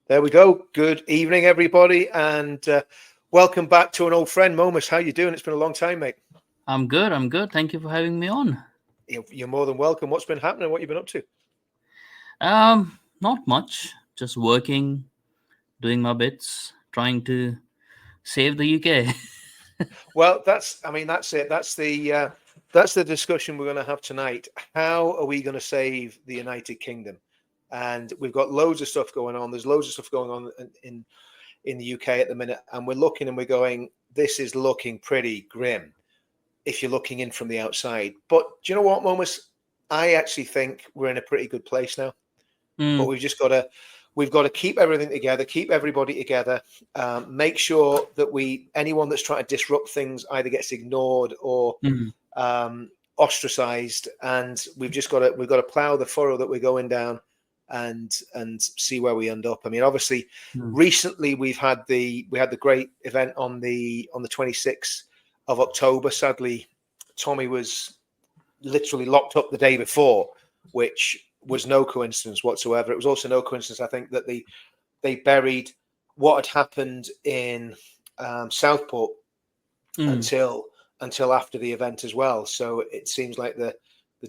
There we go. Good evening, everybody, and welcome back to an old friend, Momus. How you doing? It's been a long time, mate. I'm good. Thank you for having me on. You're more than welcome. What's been happening? What you been up to? Not much. Just working, doing my bits, trying to save the UK. Well, that's it. That's the discussion we're going to have tonight. How are we going to save the United Kingdom? And we've got loads of stuff going on. There's loads of stuff going on in the UK at the minute, and we're looking and we're going, this is looking pretty grim if you're looking in from the outside. But do you know what, Momus? I actually think we're in a pretty good place now. But we've got to keep everything together, keep everybody together, make sure that anyone that's trying to disrupt things either gets ignored or ostracized, and we've got to plow the furrow that we're going down and see where we end up. I mean, obviously, recently we had the great event on the 26th of October. Sadly, Tommy was literally locked up the day before, which was no coincidence whatsoever. It was also no coincidence, I think, that they buried what had happened in Southport until after the event as well. So it seems like the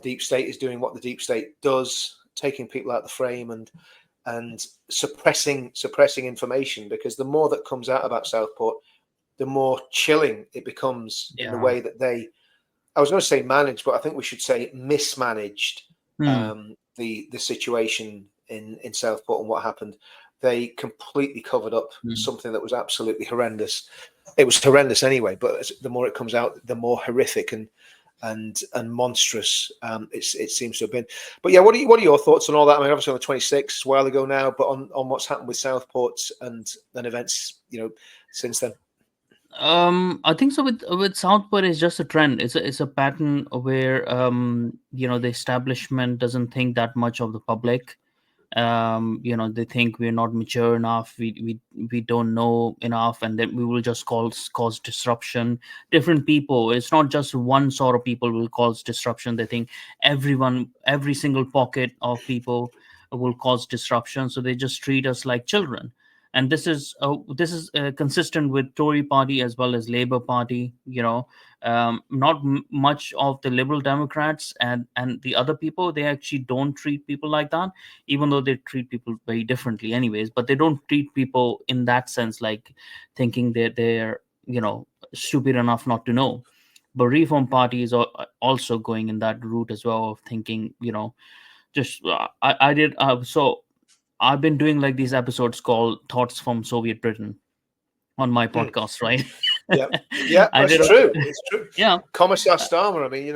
deep state is doing what the deep state does, taking people out of the frame and suppressing information, because the more that comes out about Southport, the more chilling it becomes in the way that I was going to say managed, but I think we should say mismanaged the situation in Southport and what happened. They completely covered up something that was absolutely horrendous. It was horrendous anyway, but the more it comes out, the more horrific and monstrous it seems to have been. But yeah, what are your thoughts on all that? I mean, obviously on the 26th, a while ago now, but on what's happened with Southport and events, since then. I think so. With Southport, it's just a trend. It's a pattern where the establishment doesn't think that much of the public. They think we're not mature enough, we don't know enough, and then we will just cause disruption. Different people, it's not just one sort of people will cause disruption. They think every single pocket of people will cause disruption, so they just treat us like children. And this is consistent with Tory party as well as Labour party. Not much of the Liberal Democrats and the other people, they actually don't treat people like that, even though they treat people very differently anyways. But they don't treat people in that sense, like thinking that they're stupid enough not to know. But Reform Party is also going in that route as well, of thinking, just I did so I've been doing like these episodes called Thoughts from Soviet Britain on my podcast, right? Yeah, it's true. It's true. Yeah, Commissar Starmer. I mean,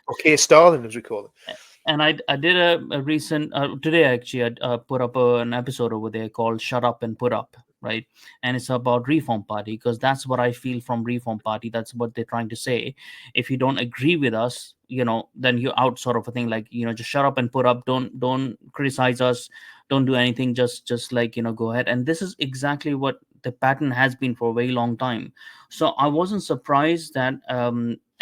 okay, Stalin, as we call it. And I did a recent today actually. I put up an episode over there called "Shut Up and Put Up," right? And it's about Reform Party, because that's what I feel from Reform Party. That's what they're trying to say. If you don't agree with us, then you're out, sort of a thing. Like, just shut up and put up. Don't criticize us. Don't do anything. Just like, go ahead. And this is exactly what the pattern has been for a very long time. So I wasn't surprised that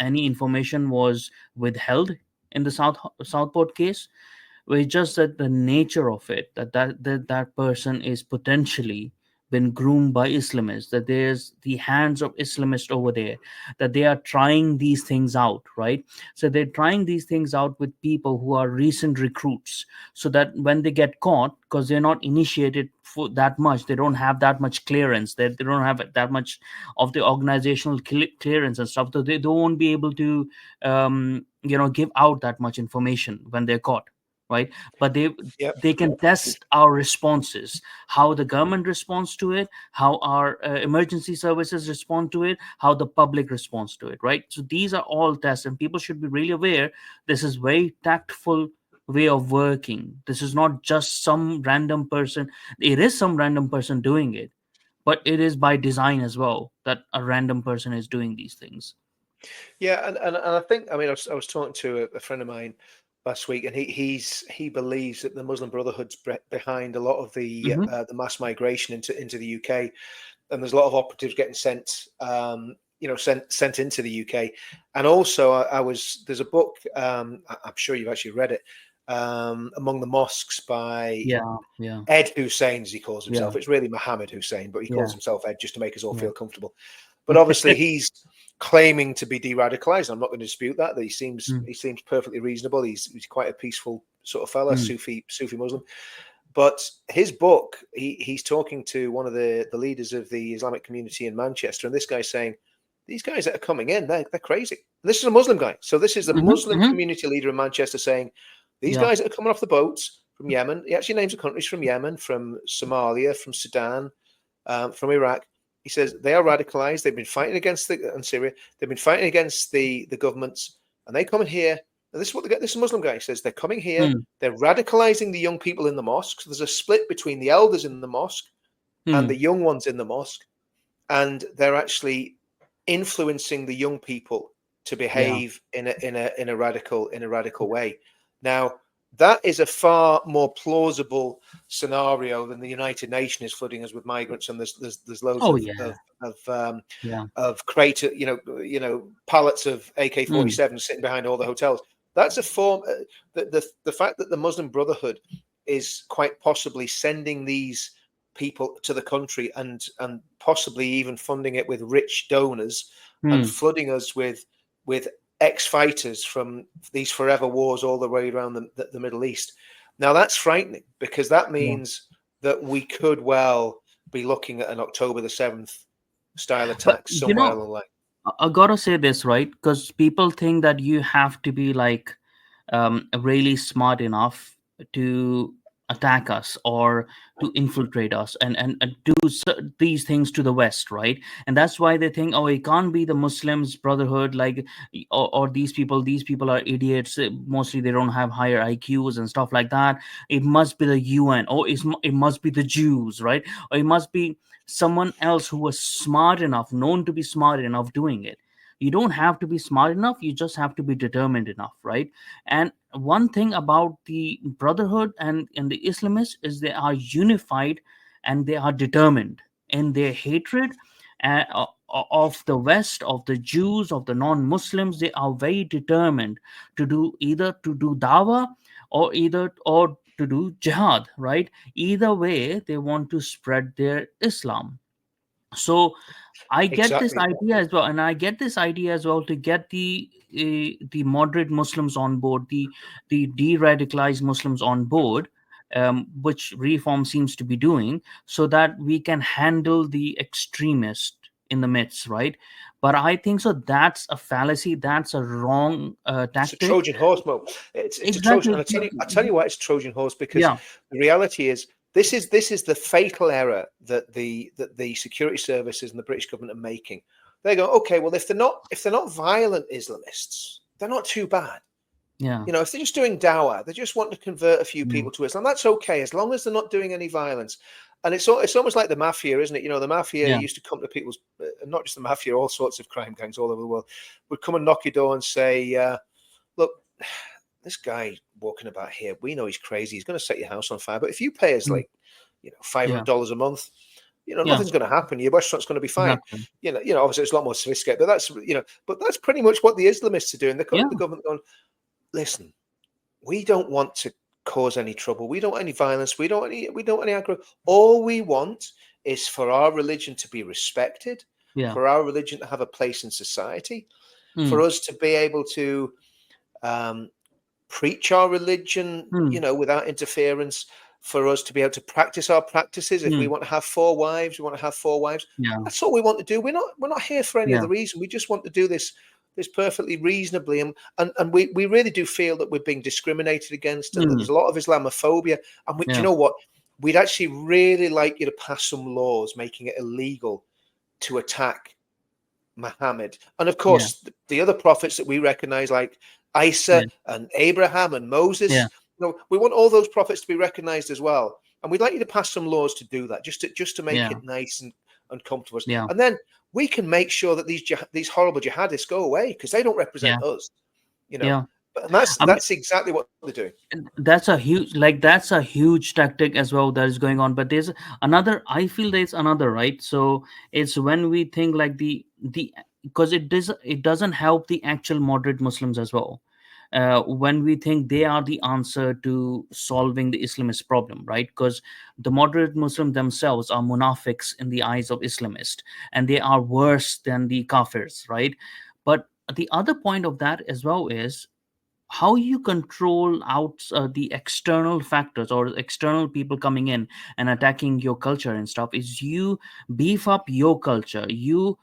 any information was withheld in the Southport case. It's just that the nature of it, that person is potentially been groomed by Islamists, that there's the hands of Islamists over there, that they are trying these things out, right? So they're trying these things out with people who are recent recruits, so that when they get caught, because they're not initiated for that much, they don't have that much clearance, they don't have that much of the organizational clearance and stuff, so they won't be able to give out that much information when they're caught, right? But they can test our responses, how the government responds to it, how our emergency services respond to it, how the public responds to it, right? So these are all tests, and people should be really aware this is very tactful way of working. This is not just some random person. It is some random person doing it, but it is by design as well that a random person is doing these things. Yeah, and I think, I mean, I was talking to a friend of mine last week, and he believes that the Muslim Brotherhood's behind a lot of the mass migration into the UK, and there's a lot of operatives getting sent sent into the UK. And also, there's a book, I'm sure you've actually read it, among the mosques by Yeah. Yeah. Ed Hussein, as he calls Yeah. himself. It's really Mohammed Hussein, but he calls Yeah. himself Ed just to make us all Yeah. feel comfortable. But obviously, he's claiming to be de-radicalized. I'm not going to dispute that. He seems perfectly reasonable. He's quite a peaceful sort of fella, Sufi Muslim. But his book, he's talking to one of the leaders of the Islamic community in Manchester, and this guy's saying, these guys that are coming in, they're crazy. And this is a Muslim guy. So this is the Muslim community leader in Manchester saying, these guys that are coming off the boats from Yemen, he actually names the countries from Yemen, from Somalia, from Sudan, from Iraq. He says they are radicalized. They've been fighting against and Syria. They've been fighting against the governments, and they come in here. And this is what they get. This Muslim guy says they're coming here. They're radicalizing the young people in the mosque. So there's a split between the elders in the mosque and the young ones in the mosque, and they're actually influencing the young people to behave in a radical way. Now, that is a far more plausible scenario than the United Nations is flooding us with migrants, and there's loads of crater, pallets of AK-47 sitting behind all the hotels. That's a form. The fact that the Muslim Brotherhood is quite possibly sending these people to the country and possibly even funding it with rich donors and flooding us with ex-fighters from these forever wars all the way around the Middle East. Now that's frightening, because that means that we could well be looking at an October the 7th style attack somewhere along the line. I gotta say this, right? Because people think that you have to be like really smart enough to attack us or to infiltrate us and do these things to the West, right? And that's why they think, oh, it can't be the Muslims Brotherhood, like, or these people are idiots. Mostly they don't have higher IQs and stuff like that. It must be the UN, or it must be the Jews, right? Or it must be someone else who was smart enough, known to be smart enough, doing it. You don't have to be smart enough, you just have to be determined enough, right? And one thing about the Brotherhood and the Islamists is they are unified and they are determined in their hatred of the West, of the Jews, of the non-Muslims. They are very determined to do dawah or to do jihad, right? Either way, they want to spread their Islam. So I get this idea as well, and I get this idea as well to get the moderate Muslims on board, the de-radicalized Muslims on board, which Reform seems to be doing, so that we can handle the extremist in the midst, right? But I think so that's a fallacy. That's a wrong tactic. It's a Trojan horse, Mo. It's exactly. A Trojan. And I tell you why it's a Trojan horse, because the reality is, this is the fatal error that the security services and the British government are making. They go, okay, well, if they're not violent Islamists, they're not too bad. Yeah. If they're just doing dawah, they just want to convert a few people to Islam, that's okay, as long as they're not doing any violence. And it's almost like the mafia, isn't it? The mafia used to come to people's, not just the mafia, all sorts of crime gangs all over the world would come and knock your door and say, look, this guy walking about here, we know he's crazy. He's going to set your house on fire. But if you pay us like, $500 a month, nothing's going to happen. Your restaurant's going to be fine. Exactly. Obviously it's a lot more sophisticated, but that's pretty much what the Islamists are doing. The government going, listen, we don't want to cause any trouble. We don't want any violence. We don't want any aggro. All we want is for our religion to be respected, for our religion to have a place in society, for us to be able to preach our religion, without interference, for us to be able to practice our practices. If we want to have 4 wives, we want to have 4 wives. That's all we want to do. We're not here for any other reason. We just want to do this perfectly reasonably, and we really do feel that we're being discriminated against, and that there's a lot of Islamophobia. And do you know what? We'd actually really like you to pass some laws making it illegal to attack Muhammad, and of course the other prophets that we recognize, like Isa and Abraham and Moses. We want all those prophets to be recognized as well, and we'd like you to pass some laws to do that, just to make it nice and comfortable. And then we can make sure that these horrible jihadists go away, because they don't represent us. And that's exactly what they're doing. That's a huge tactic as well that is going on. But there's another. I feel there's another, right? So it's when we think like the because it doesn't help the actual moderate Muslims as well. when we think they are the answer to solving the Islamist problem, right? Because the moderate Muslims themselves are munafiqs in the eyes of Islamists, and they are worse than the kafirs, right? But the other point of that as well is how you control out the external factors or external people coming in and attacking your culture and stuff is you beef up your culture, you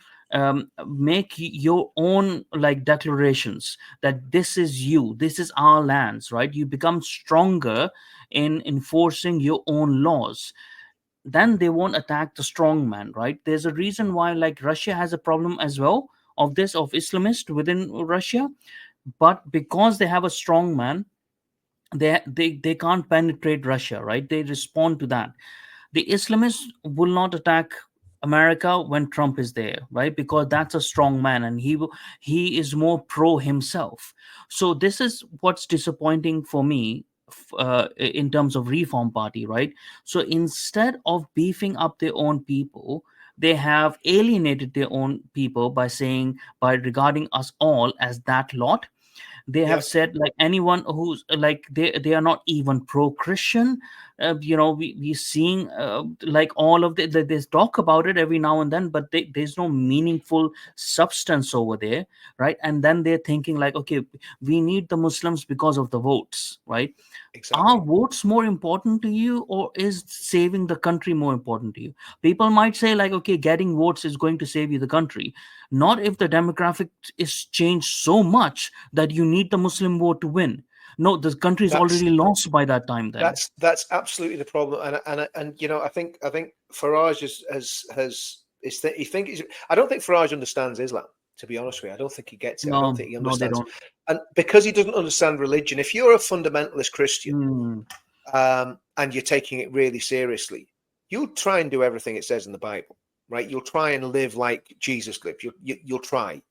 make your own like declarations that this is you, this is our lands, right? You become stronger in enforcing your own laws. Then they won't attack the strong man, right? There's a reason why like Russia has a problem as well of this, of Islamist within Russia, but because they have a strong man, they can't penetrate Russia, right? They respond to that. The Islamists will not attack America when Trump is there, right? Because that's a strong man, and he is more pro himself. So this is what's disappointing for me, in terms of Reform Party, right? So instead of beefing up their own people, they have alienated their own people by saying, by regarding us all as that lot. They have Yep, said like anyone who's like they are not even pro-Christian. We seeing like all of they talk about it every now and then, but there's no meaningful substance over there, right? And then they're thinking like, okay, we need the Muslims because of the votes, right? Are exactly. votes more important to you, or is saving the country more important to you? People might say like, okay, getting votes is going to save you the country. Not if the demographic is changed so much that you need the Muslim vote to win. No, the country is That's already lost by that time then. that's absolutely the problem. And I think Farage he think I don't think Farage understands Islam. To be honest with you, I don't think he gets it. I don't No, think he no, they understands, don't. and because he doesn't understand religion. If you're a fundamentalist Christian, Mm, and you're taking it really seriously, you'll try and do everything it says in the Bible, right? You'll try and live like Jesus lived. You'll try.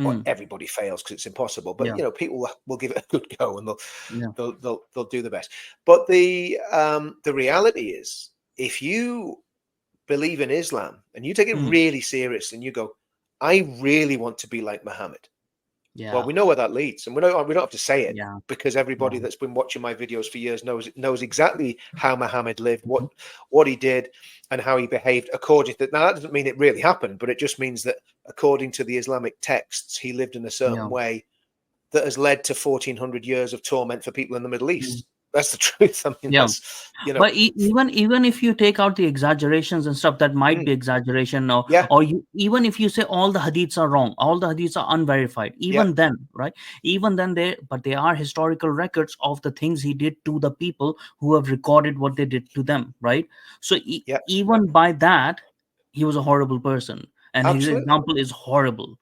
mm, Everybody fails because it's impossible, but yeah, people will give it a good go, and yeah. they'll do the best. But the reality is, if you believe in Islam and you take it Mm, really serious, and you go, I really want to be like Muhammad. Well, yeah, we know where that leads, and we don't have to say it, yeah, because yeah. everybody that's been watching my videos for years knows exactly how Muhammad lived, Mhm. what he did, and how he behaved according to. Now, that doesn't mean it really happened, but it just means that according to the Islamic texts, he lived in a certain Yeah. way that has led to 1400 years of torment for people in the Middle Mm, East. That's the truth. I mean, yeah. that's But even if you take out the exaggerations and stuff, that might mm, be exaggeration, yeah, or you, even if you say all the hadiths are wrong, all the hadiths are unverified, yeah, even then, right? Even then, but they are historical records of the things he did to the people who have recorded what they did to them, right? So yeah, even by that, he was a horrible person, and his absolutely, example is horrible.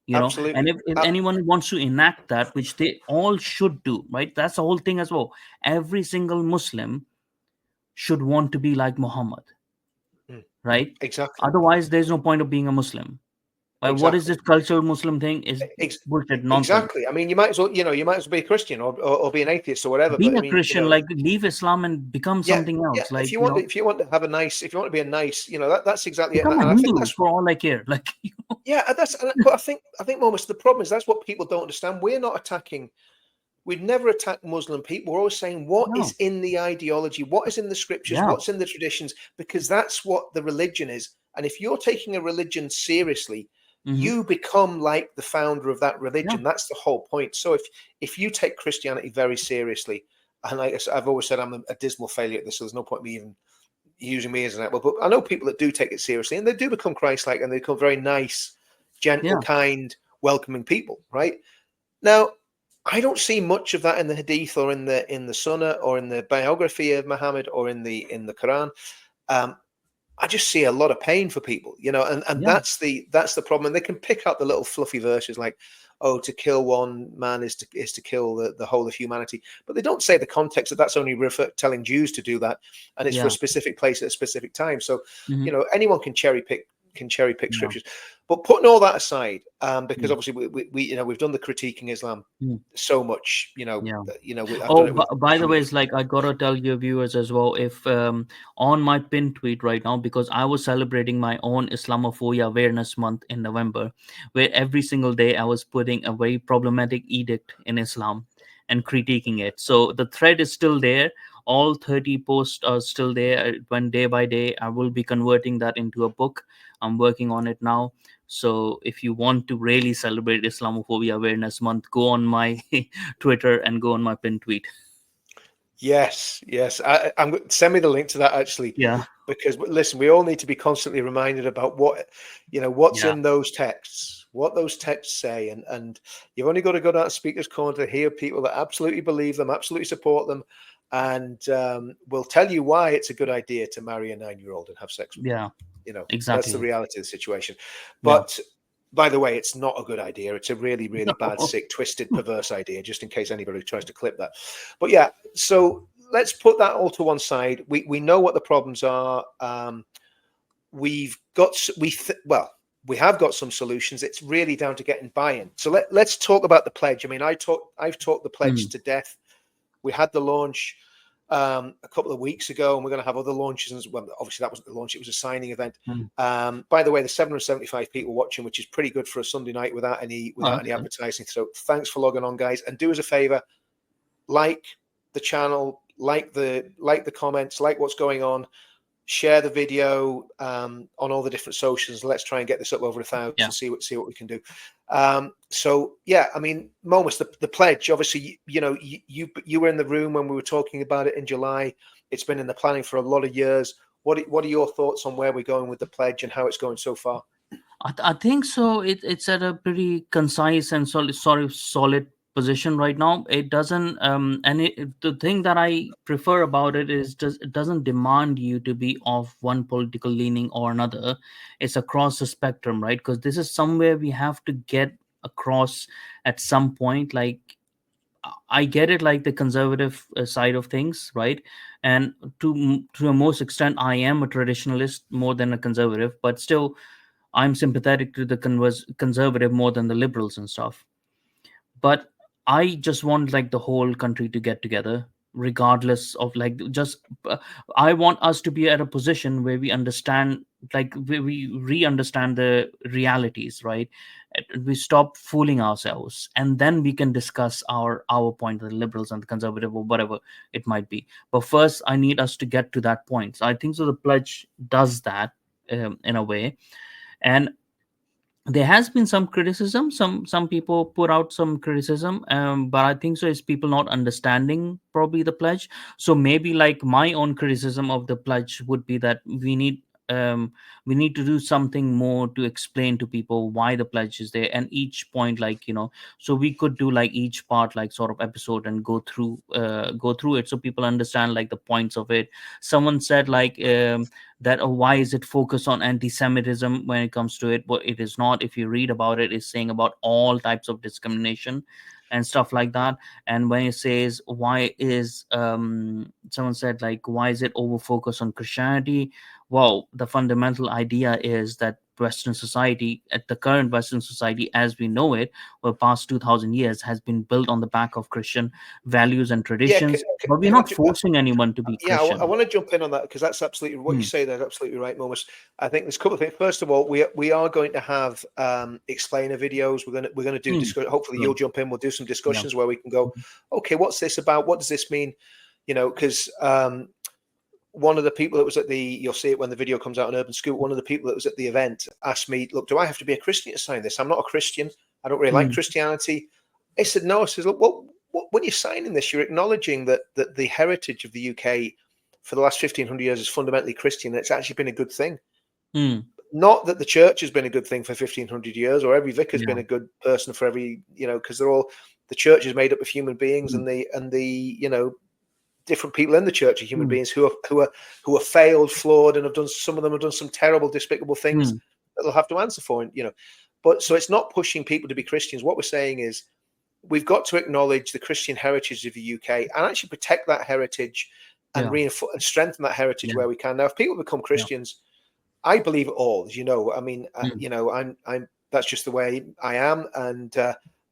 And absolutely. if anyone wants to enact that, which they all should do, right? That's the whole thing as well. Every single Muslim should want to be like Muhammad, Mm, right? exactly, Otherwise, there's no point of being a Muslim. What is exactly. this cultural Muslim thing? Is bullshit nonsense. Exactly. I mean, you might as well, be a Christian, or be an atheist or whatever. Be But I a mean, Christian, like leave Islam and become yeah, something yeah. else. If Like you want, if you want to have a nice, if you want to be a nice, that's exactly it. And become a I think Hindu that's, for all I care. Like yeah, but I think almost the problem is that's what people don't understand. We're not attacking. We'd never attack Muslim people. We're always saying what no, is in the ideology, what is in the scriptures, yeah, what's in the traditions, because that's what the religion is. And if you're taking a religion seriously, hmm, you become like the founder of that yeah, religion. That's the whole point. So if you take Christianity very seriously, and like I've always said, I'm a dismal failure at this, so there's no point me even using me as an example. But I know people that do take it seriously, and they do become Christ-like, and they become very nice, gentle, yeah, kind, welcoming people. Right now, I don't see much of that in the Hadith, or in the Sunnah, or in the biography of Muhammad, or in the Quran. Um, I just see a lot of pain for people, and yeah, that's the problem. And they can pick out the little fluffy verses like, "Oh, to kill one man is to kill the whole of humanity," but they don't say the context that's only telling Jews to do that, and it's for a yeah, specific place at a specific time. So, hmm, anyone can cherry pick can cherry pick Yeah. scriptures. But putting all that aside, because obviously we we've done the critiquing Islam so much, Yeah. I've Oh, done it with by the way, it's like I gotta tell your viewers as well. If on my pin tweet right now, because I was celebrating my own Islamophobia Awareness Month in November, where every single day I was putting a very problematic edict in Islam and critiquing it. So the thread is still there. All 30 posts are still there. When day by day, I will be converting that into a book. I'm working on it now. So if you want to really celebrate Islamophobia Awareness Month, go on my Twitter and go on my pin tweet. Yes. I'm send me the link to that actually. Yeah. Because listen, we all need to be constantly reminded about what's Yeah. in those texts, what those texts say, and you've only got to go down to Speaker's Corner to hear people that absolutely believe them, absolutely support them, and will tell you why it's a good idea to marry a 9-year-old and have sex with them. Yeah. That's Exactly. the reality of the situation. Yeah. But by the way, it's not a good idea. It's a really, really bad, No. sick, twisted, perverse idea, just in case anybody tries to clip that. But yeah, so let's put that all to one side. We know what the problems are. We have got some solutions. It's really down to getting buy-in. So let's talk about the pledge. I mean, I've talked the pledge to death. We had the launch a couple of weeks ago, and we're going to have other launches. Well, obviously that wasn't the launch; it was a signing event. By the way, there's 775 people watching, which is pretty good for a Sunday night without any advertising. So thanks for logging on, guys, and do us a favor, like the channel, like the comments, like what's going on. Share the video on all the different socials. Let's try and get this up over 1,000 and see what we can do. So yeah, I mean, Momus, the pledge. Obviously, you were in the room when we were talking about it in July. It's been in the planning for a lot of years. What are your thoughts on where we're going with the pledge and how it's going so far? I think so. It's at a pretty concise and solid position right now. It doesn't the thing that I prefer about it is it doesn't demand you to be of one political leaning or another. It's across the spectrum, right? Because this is somewhere we have to get across at some point. Like, I get it, like the conservative side of things, right? And to a most extent, I am a traditionalist more than a conservative, but still I'm sympathetic to the conservative more than the liberals and stuff. But I just want like the whole country to get together, regardless of like just. I want us to be at a position where we understand, like we re-understand the realities, right? We stop fooling ourselves, and then we can discuss our point, the liberals and the conservative or whatever it might be. But first, I need us to get to that point. So I think so. The pledge does that in a way. And there has been some criticism, some people put out some criticism, but I think so is people not understanding probably the pledge. So maybe like my own criticism of the pledge would be that we need to do something more to explain to people why the pledge is there, and each point, like, so we could do like each part like sort of episode and go through it so people understand like the points of it. Someone said like that why is it focused on anti-Semitism when it comes to it? But it is not. If you read about it, it's saying about all types of discrimination and stuff like that. And when it says why is someone said like why is it over focused on Christianity? Well, the fundamental idea is that Western society, at the current Western society as we know it for the past 2000 years, has been built on the back of Christian values and traditions. But we're not forcing anyone to be Christian. I want to jump in on that because that's absolutely what you say there. Absolutely right, Momus. I think there's a couple of things. First of all, we are going to have explainer videos. We're going to do hopefully you'll jump in. We'll do some discussions where we can go, okay, what's this about? What does this mean? Because one of the people that was at you'll see it when the video comes out on Urban Scoop. One of the people that was at the event asked me, look, do I have to be a Christian to sign this? I'm not a Christian. I don't really like Christianity. I said, no. I said, look, when you're signing this, you're acknowledging that the heritage of the UK for the last 1,500 years is fundamentally Christian. And it's actually been a good thing. Not that the church has been a good thing for 1,500 years, or every vicar's been a good person for every, because the church is made up of human beings, and the different people in the church are human beings who are failed, flawed, and some of them have done some terrible, despicable things that they'll have to answer for. But so it's not pushing people to be Christians. What we're saying is we've got to acknowledge the Christian heritage of the UK and actually protect that heritage and reinforce and strengthen that heritage where we can. Now, if people become Christians, I believe it all, as you know. I mean, Mm. you know, I'm that's just the way I am. And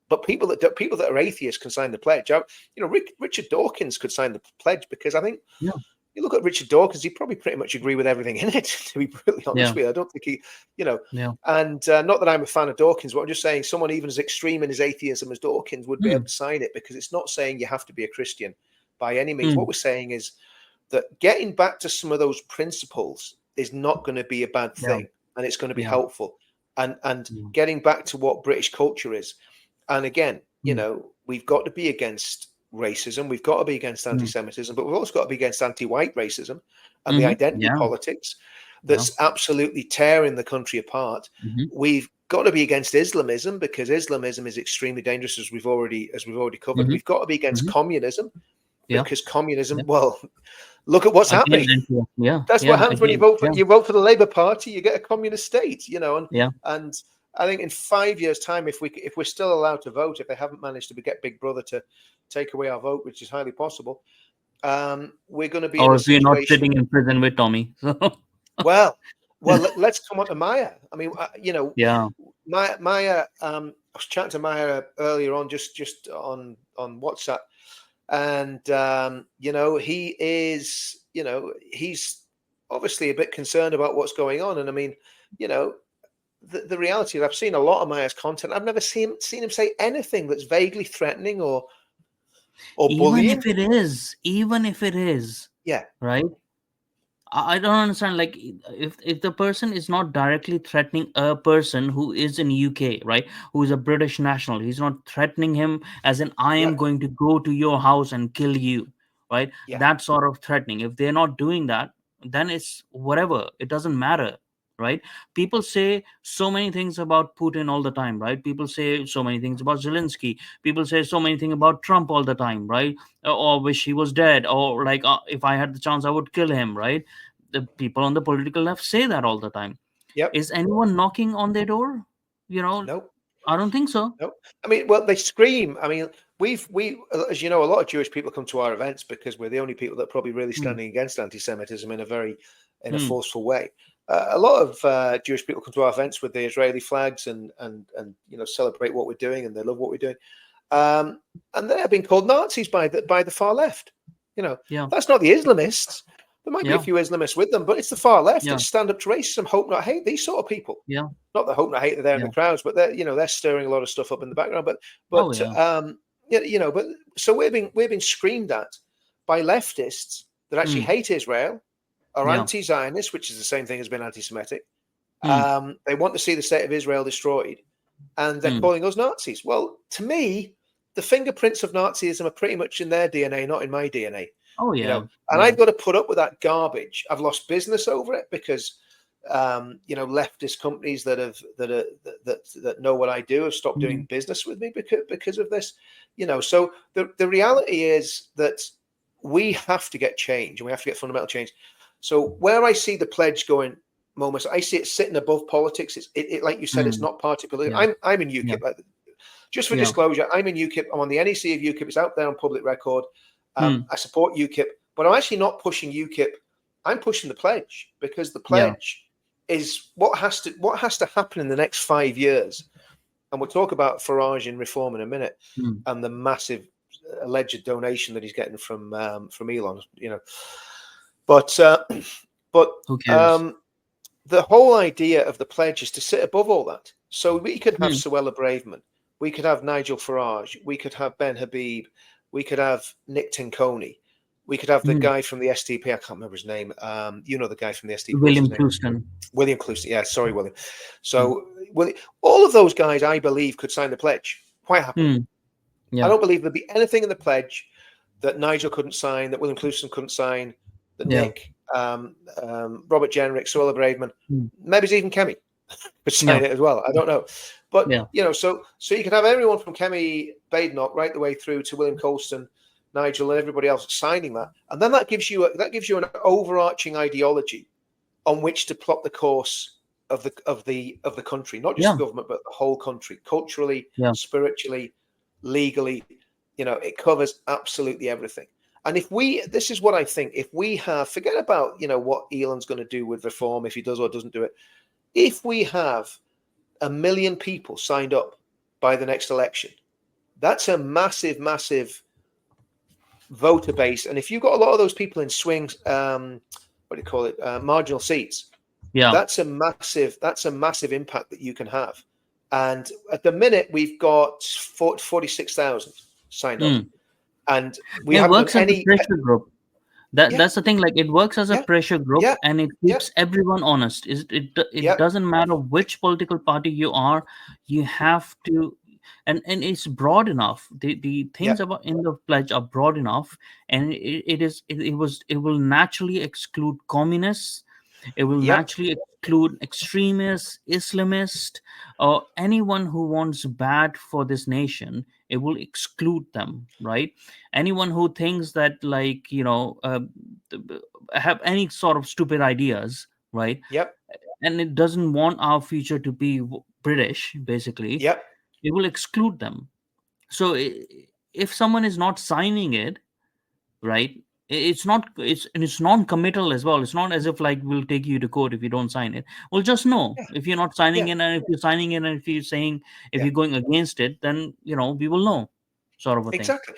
but people that are atheists can sign the pledge. You know, Richard Dawkins could sign the pledge, because I think Yeah. you look at Richard Dawkins, he probably pretty much agree with everything in it. To be brutally honest Yeah. with you, I don't think he, you know. Yeah. And not that I'm a fan of Dawkins, but I'm just saying someone even as extreme in his atheism as Dawkins would be able Mm. to sign it, because it's not saying you have to be a Christian by any means. What Mm. we're saying is that getting back to some of those principles is not going to be a bad Yeah. thing, and it's going to be Yeah. helpful. And Yeah. getting back to what British culture is. And again, you Mm. know, we've got to be against racism, we've got to be against Mm. anti-Semitism, but we've also got to be against anti-white racism and the Mhm. identity Yeah. politics Yeah. that's absolutely tearing the country apart. Mhm. We've got to be against Islamism, because Islamism is extremely dangerous, as we've already covered. Mhm. We've got to be against Mhm. communism, Yeah. because communism, Yeah. well, look at what's Again, happening. yeah. That's what Yeah. happens when Again. Yeah. you vote for the Labour Party, you get a communist state, you know. Yeah. And I think in 5 years' time, if we're still allowed to vote, if they haven't managed to get Big Brother to take away our vote, which is highly possible, we're going to be in Or a if we're not situation. sitting in prison with Tommy. So. Well, let's come on to Maya. I mean, you know, Yeah. Maya. I was chatting to Maya earlier on, just on WhatsApp, and you know, he's obviously a bit concerned about what's going on. And I mean, you know, the reality is, I've seen a lot of Maya's content. I've never seen him say anything that's vaguely threatening or Even bullying. if it is, Yeah, right? I don't understand. Like, if the person is not directly threatening a person who is in UK, right, who is a British national, he's not threatening him as in I am right, going to go to your house and kill you, right? yeah, That sort of threatening. If they're not doing that, then it's whatever. It doesn't matter, right? People say so many things about Putin all the time, right? People say so many things about Zelensky. People say so many things about Trump all the time, right? Or wish he was dead, or like, if I had the chance, I would kill him, right? The people on the political left say that all the time. yep. Is anyone knocking on their door? You know, No, I don't think so. no. I mean, well, they scream. I mean, as you know, a lot of Jewish people come to our events because we're the only people that are probably really Hmm. standing against anti-Semitism in a Hmm. forceful way. A lot of Jewish people come to our events with the Israeli flags and you know, celebrate what we're doing, and they love what we're doing. And they're being called Nazis by the far left. You know, Yeah. that's not the Islamists. There might be a Yeah. few Islamists with them, but it's the far left. Yeah. It's stand up to racism, hope not hate. These sort of people. Yeah. Not the hope not hate that they're in Yeah. the crowds, but they're stirring a lot of stuff up in the background. Oh But yeah. you know, but so we're being screamed at by leftists that actually Hmm. hate Israel, are Yeah. anti-Zionist, which is the same thing as being anti-Semitic. Hmm. They want to see the state of Israel destroyed, and they're Hmm. calling us Nazis. Well, to me, the fingerprints of Nazism are pretty much in their DNA, not in my DNA. Oh You know, yeah. and Yeah. I've got to put up with that garbage. I've lost business over it because you know, leftist companies that know what I do have stopped Hmm. doing business with me because of this. You know, so the reality is that we have to get change, and we have to get fundamental change. So where I see the pledge going, Momus, I see it sitting above politics. It like you said, it's Hmm. not party political. Yeah. I'm in Yeah. UKIP. Just for Yeah. disclosure, I'm in UKIP. I'm on the NEC of UKIP. It's out there on public record. Hmm. I support UKIP, but I'm actually not pushing UKIP. I'm pushing the pledge, because the Yeah. pledge is what has to happen in the next 5 years. And we'll talk about Farage in reform in a minute, Hmm. and the massive alleged donation that he's getting from Elon. You know, but Who cares? the whole idea of the pledge is to sit above all that. So we could have Hmm. Suella Braverman, we could have Nigel Farage, we could have Ben Habib, we could have Nick Tinconi, we could have the Hmm. guy from the SDP. I can't remember his name. You know the guy from the SDP. What's William his name? Houston. William Cluson. Yeah, sorry, William. Hmm. So all of those guys, I believe, could sign the pledge quite happily. Hmm. I Yeah. don't believe there'd be anything in the pledge that Nigel couldn't sign, that William Cluson couldn't sign, that Yeah. Nick, Robert Jenrick, Suella Braverman, Hmm. maybe even Kemi could sign Yeah. it as well. I don't know. But, Yeah. you know, so you could have everyone from Kemi Badenoch right the way through to William Colston, Nigel, and everybody else signing that. And then that gives you an overarching ideology on which to plot the course of the country, not just Yeah. the government, but the whole country, culturally, Yeah. spiritually, legally. You know, it covers absolutely everything. And this is what I think, if we have, forget about, what Elon's going to do with reform, if he does or doesn't do it. If we have 1 million people signed up by the next election, that's a massive, massive voter base. And if you've got a lot of those people in swings, marginal seats, that's a massive impact that you can have. And at the minute, we've got 46,000 signed up, and we haven't works done as a pressure group. That's the thing. Like, it works as a pressure group, and it keeps everyone honest. It doesn't matter which political party you are, you have to. And it's broad enough. The things about in the pledge are broad enough, and it will naturally exclude communists. It will naturally exclude extremists, Islamists, or anyone who wants bad for this nation. It will exclude them, right? Anyone who thinks that, like, have any sort of stupid ideas, right? And it doesn't want our future to be British, basically. It will exclude them. So if someone is not signing it, right, it's non-committal as well. It's not as if, like, we'll take you to court if you don't sign it. We'll just know if you're not signing in, and if you're signing in, and if you're saying, if you're going against it, then we will know, sort of a thing. Exactly.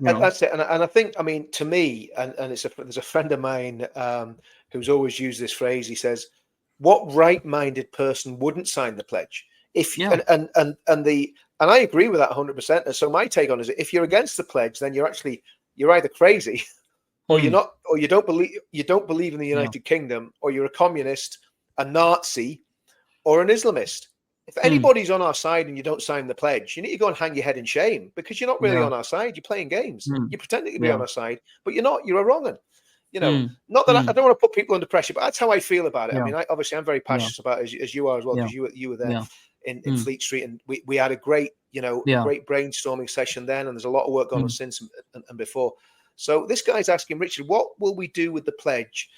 That's it. And I think, I mean, to me, and there's a friend of mine who's always used this phrase. He says, what right-minded person wouldn't sign the pledge? And I agree with that 100%. And so my take on it is, if you're against the pledge, then you're either crazy, or you're not, or you don't believe in the United Kingdom, or you're a communist, a Nazi, or an Islamist. If anybody's on our side and you don't sign the pledge, you need to go and hang your head in shame, because you're not really on our side. You're playing games. You're pretending to be on our side, but you're not. You're a wrong 'un. Not that I don't want to put people under pressure, but that's how I feel about it. I mean, I'm very passionate about it, as you are as well, because you were there in Fleet Street, and we had a great, great brainstorming session then, and there's a lot of work going on since and before. So this guy's asking, Richard, what will we do with the pledge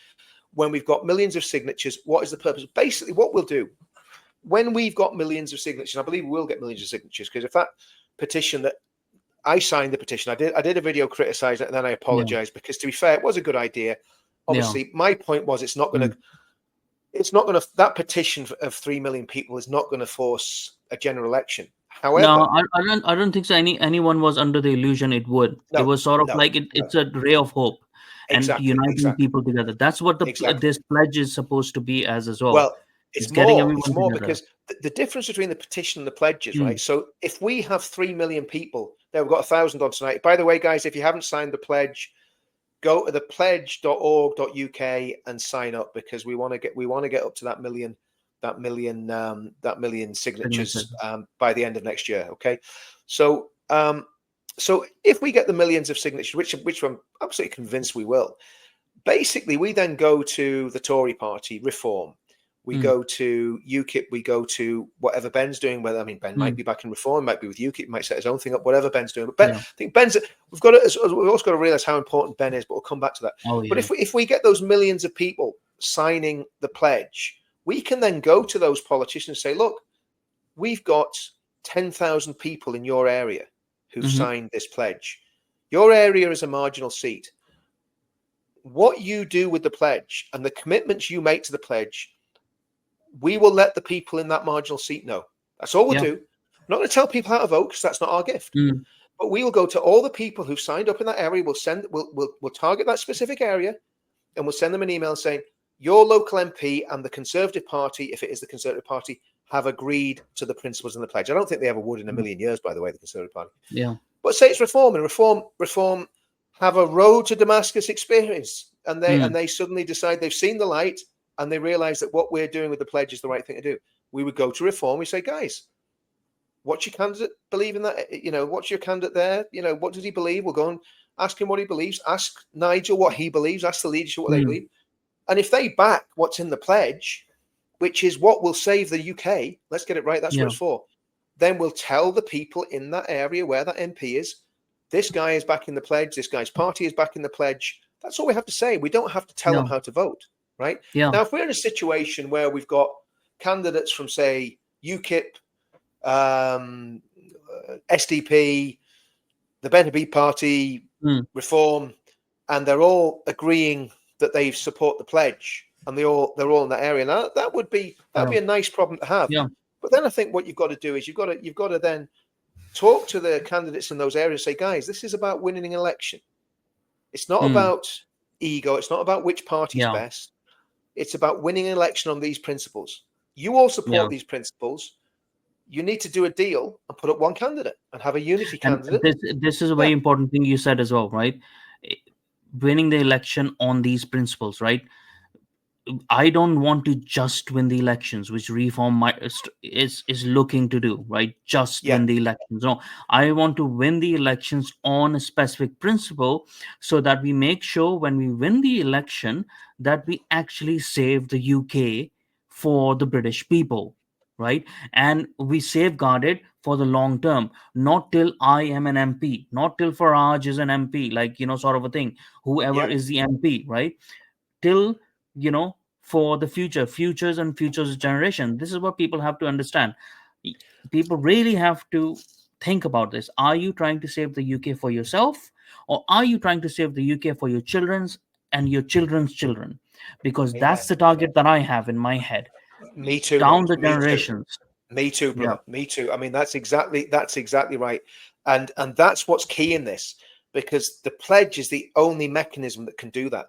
when we've got millions of signatures? What is the purpose? Basically, what we'll do when we've got millions of signatures, I believe we'll get millions of signatures, because if that petition that I signed the petition, I did a video criticizing it, and then I apologized, because, to be fair, it was a good idea. Obviously, my point was, it's not going to, that petition of 3 million people is not going to force a general election. However, no, I don't think so. Anyone was under the illusion it would. It was sort of like it's a ray of hope, and uniting people together. That's what this pledge is supposed to be as well. Well, it's more because the difference between the petition and the pledges, right? So if we have 3 million people, we've got 1,000 on tonight. By the way, guys, if you haven't signed the pledge, go to thepledge.org.uk and sign up, because we want to get up to that million signatures by the end of next year. Okay, so if we get the millions of signatures, which I'm absolutely convinced we will, basically we then go to the Tory party, Reform. We go to UKIP, we go to whatever Ben's doing. Whether, I mean, Ben might be back in Reform, might be with UKIP, might set his own thing up, whatever Ben's doing. But Ben, I think we've also got to realize how important Ben is, but we'll come back to that. But if we get those millions of people signing the pledge, we can then go to those politicians and say, look, we've got 10,000 people in your area who've signed this pledge. Your area is a marginal seat. What you do with the pledge and the commitments you make to the pledge, we will let the people in that marginal seat know. That's all we'll do. I'm not going to tell people how to vote, because that's not our gift. But we will go to all the people who've signed up in that area. We'll target that specific area, and we'll send them an email saying, your local MP and the Conservative Party, if it is the Conservative Party, have agreed to the principles in the pledge. I don't think they ever would in a million years, by the way, the Conservative Party. But say it's Reform, and Reform have a road to Damascus experience, and they suddenly decide they've seen the light, and they realize that what we're doing with the pledge is the right thing to do. We would go to Reform. We say, guys, what's your candidate believe in that? What's your candidate there? What does he believe? We'll go and ask him what he believes. Ask Nigel what he believes. Ask the leadership what they believe. And if they back what's in the pledge, which is what will save the UK, let's get it right. That's what it's for. Then we'll tell the people in that area where that MP is, this guy is backing the pledge. This guy's party is backing the pledge. That's all we have to say. We don't have to tell them how to vote. Right? Now, if we're in a situation where we've got candidates from, say, UKIP, SDP, the Ben Habib Party, Reform, and they're all agreeing that they support the pledge, and they're all in that area. Now that would be a nice problem to have. Yeah. But then I think what you've got to do is you've got to then talk to the candidates in those areas. Say, guys, this is about winning an election. It's not about ego. It's not about which party's best. It's about winning an election on these principles. You all support these principles. You need to do a deal and put up one candidate and have a unity candidate. This is a very important thing you said as well, right? Winning the election on these principles, right? I don't want to just win the elections, which Reform is looking to do, right? Just win the elections. No, I want to win the elections on a specific principle, so that we make sure when we win the election that we actually save the UK for the British people, right? And we safeguard it for the long term, not till I am an MP, not till Farage is an MP, like, sort of a thing, whoever is the MP, right? Till, for the futures and futures generation. This is what people have to understand. People really have to think about this. Are you trying to save the UK for yourself, or are you trying to save the UK for your children's and your children's children? Because that's the target that I have in my head. Me too. Down the generations. Me too, brother. Me too. I mean, that's exactly right. And that's what's key in this, because the pledge is the only mechanism that can do that.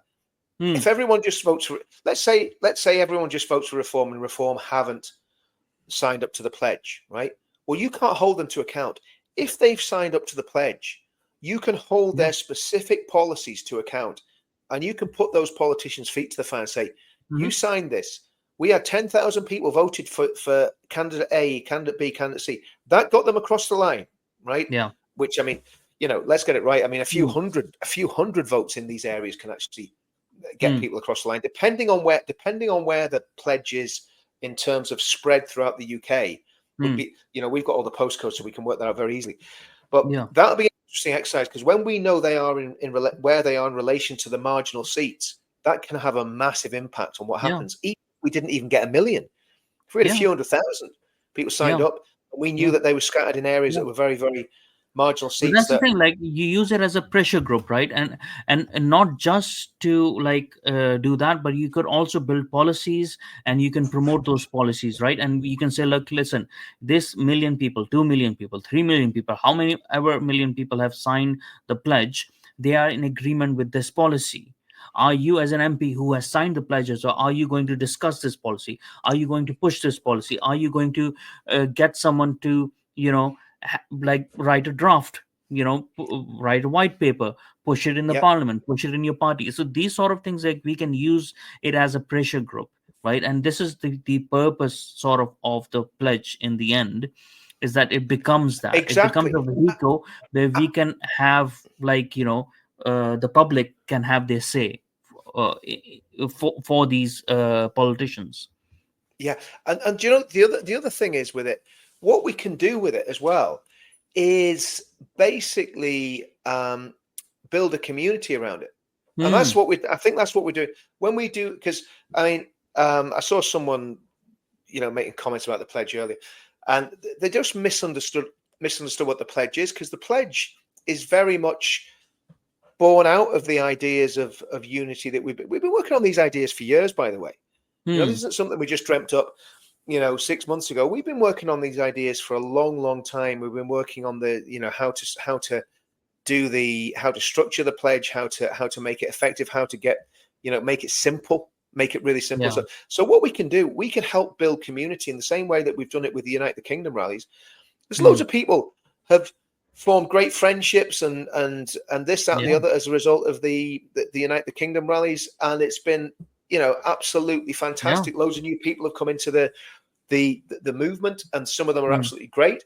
If everyone just votes for, let's say everyone just votes for Reform, and Reform haven't signed up to the pledge, right? Well, you can't hold them to account. If they've signed up to the pledge, you can hold their specific policies to account, and you can put those politicians' feet to the fire and say, you signed this. We had 10,000 people voted for candidate A, candidate B, candidate C. That got them across the line, right? Yeah. Which, I mean, let's get it right. I mean, a few hundred votes in these areas can actually get people across the line, depending on where the pledge is in terms of spread throughout the UK. Would be, we've got all the postcodes, so we can work that out very easily. But that'll be an interesting exercise, because when we know they are where they are in relation to the marginal seats, that can have a massive impact on what happens. Even if we didn't even get 1 million, if we had a few 100,000 people signed up, and we knew that they were scattered in areas that were very, very marginal seats. But that's the thing, like, you use it as a pressure group, right? And not just to do that, but you could also build policies, and you can promote those policies, right? And you can say, look, listen, this 1 million people, 2 million people, 3 million people, how many ever million people have signed the pledge, they are in agreement with this policy. Are you, as an MP who has signed the pledges, or are you going to discuss this policy? Are you going to push this policy? Are you going to get someone to write a draft, write a white paper, push it in the parliament, push it in your party? So these sort of things, like, we can use it as a pressure group, right? And this is the purpose sort of the pledge in the end, is that it becomes that. Exactly. It becomes a vehicle where we can have, the public can have their say for these politicians. Yeah, and the other thing is with it, what we can do with it as well is basically build a community around it, and that's what I think that's what we're doing when we do. Because I mean, I saw someone making comments about the pledge earlier, and they just misunderstood what the pledge is, because the pledge is very much born out of the ideas of unity that we've been working on these ideas for years, by the way. This isn't something we just dreamt up 6 months ago. We've been working on these ideas for a long time. We've been working on the how to structure the pledge, how to make it effective, how to get make it simple, make it really simple. So what we can do, we can help build community in the same way that we've done it with the Unite the Kingdom rallies. There's loads of people have formed great friendships and this, that, and the other as a result of the Unite the Kingdom rallies, and it's been absolutely fantastic. Loads of new people have come into the movement, and some of them are absolutely great.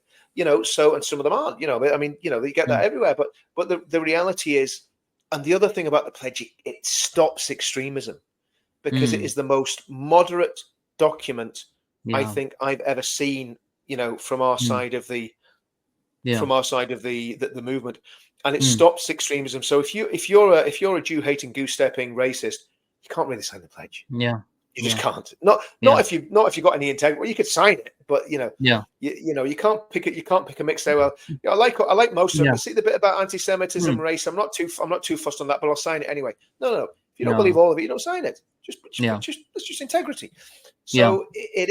So, and some of them aren't. I mean, you get that everywhere. But the reality is, and the other thing about the pledge, it stops extremism, because it is the most moderate document I think I've ever seen. From our side of the the movement, and it stops extremism. So if you're a Jew hating, goose stepping racist, you can't really sign the pledge. You just can't. Not if you got any integrity. Well, you could sign it, but yeah, you can't pick it. You can't pick a mix. Say, well, I like most of it. yeah, But see the bit about anti-Semitism, mm, race. I'm not too fussed on that, but I'll sign it anyway. No. If you don't yeah, believe all of it, you don't sign it. yeah, It's just integrity. yeah, So it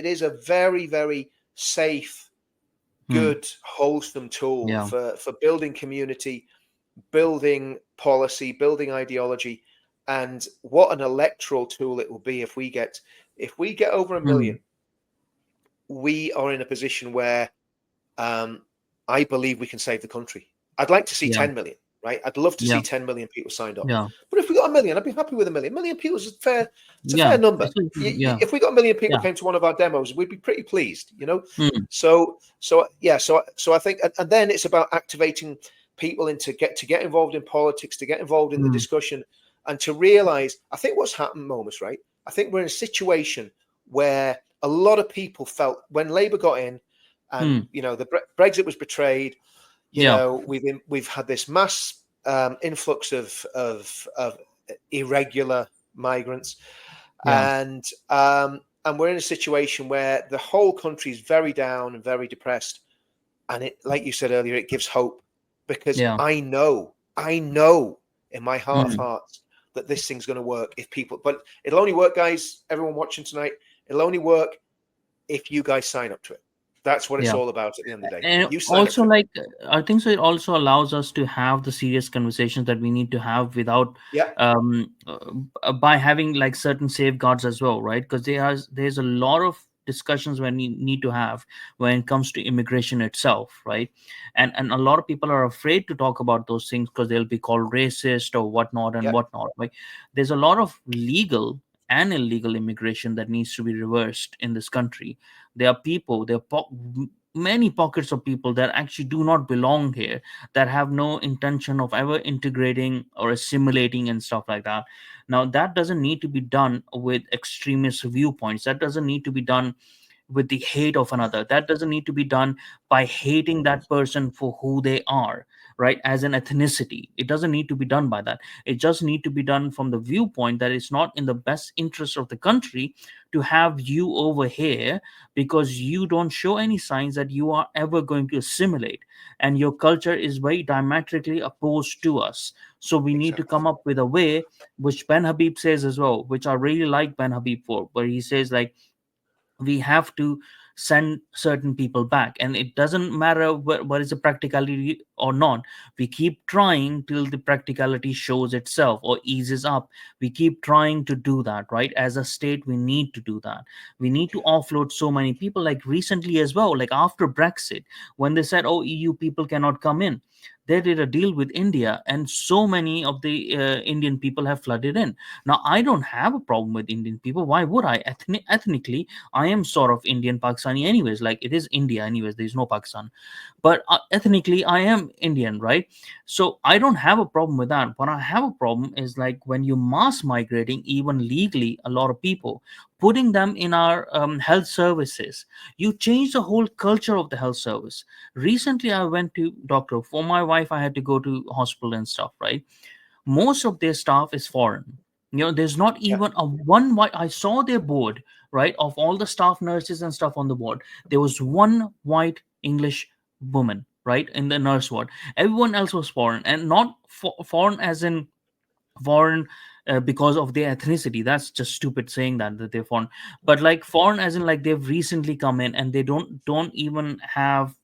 is a very, very safe, mm, good, wholesome tool yeah, for building community, building policy, building ideology, and what an electoral tool it will be if we get over a mm, million. We are in a position where I believe we can save the country. I'd like to see yeah, 10 million, right? I'd love to see yeah, 10 million people signed up. yeah, But if we got a million, I'd be happy with a million. A million people is it's a yeah. fair number. Yeah, If we got a million people yeah, came to one of our demos, we'd be pretty pleased, mm, So I think, and then it's about activating people to get involved in politics, to get involved in the mm, discussion, and to realize. I think what's happened, Momus, right? I think we're in a situation where a lot of people felt when Labour got in, and mm, the Brexit was betrayed. yeah, We've had this mass influx of irregular migrants, yeah, and we're in a situation where the whole country is very down and very depressed. And it, like you said earlier, it gives hope because yeah, I know in my heart of mm. hearts that this thing's going to work if people. But it'll only work, guys. Everyone watching tonight, it'll only work if you guys sign up to it. That's what it's Yeah. all about at the end of the day. And You sign up also, to it. like, I think so, it also allows us to have the serious conversations that we need to have without Yeah, by having like certain safeguards as well, right? Because there's a lot of discussions when we need to have when it comes to immigration itself, right? And a lot of people are afraid to talk about those things because they'll be called racist or whatnot and yeah, whatnot. Like, there's a lot of legal and illegal immigration that needs to be reversed in this country. There are people, many pockets of people that actually do not belong here, that have no intention of ever integrating or assimilating and stuff like that. Now, that doesn't need to be done with extremist viewpoints. That doesn't need to be done with the hate of another. That doesn't need to be done by hating that person for who they are, right? As an ethnicity. It doesn't need to be done by that. It just need to be done from the viewpoint that it's not in the best interest of the country to have you over here because you don't show any signs that you are ever going to assimilate, and your culture is very diametrically opposed to us. So we need to exactly. come up with a way, which Ben Habib says as well, which I really like Ben Habib for, where he says like, we have to send certain people back, and it doesn't matter what is the practicality or not. We keep trying till the practicality shows itself or eases up. We keep trying to do that, right? As a state, we need to do that. We need to offload so many people, like recently as well, like after Brexit, when they said, oh, EU people cannot come in, they did a deal with India, and so many of the Indian people have flooded in. Now, I don't have a problem with Indian people. Why would I? Ethnically, I am sort of Indian Pakistani, anyways. Like, it is India, anyways. There's no Pakistan, but ethnically, I am Indian, right? So I don't have a problem with that. What I have a problem is like when you mass migrating, even legally, a lot of people, putting them in our health services. You change the whole culture of the health service. Recently, I went to doctor for my wife. I had to go to hospital and stuff, right? Most of their staff is foreign. There's not Yeah, even a one white. I saw their board, right, of all the staff nurses and stuff on the board. There was one white English woman, right, in the nurse ward. Everyone else was foreign, and not foreign as in foreign because of their ethnicity. That's just stupid saying that they're foreign, but like foreign as in like they've recently come in and they don't even have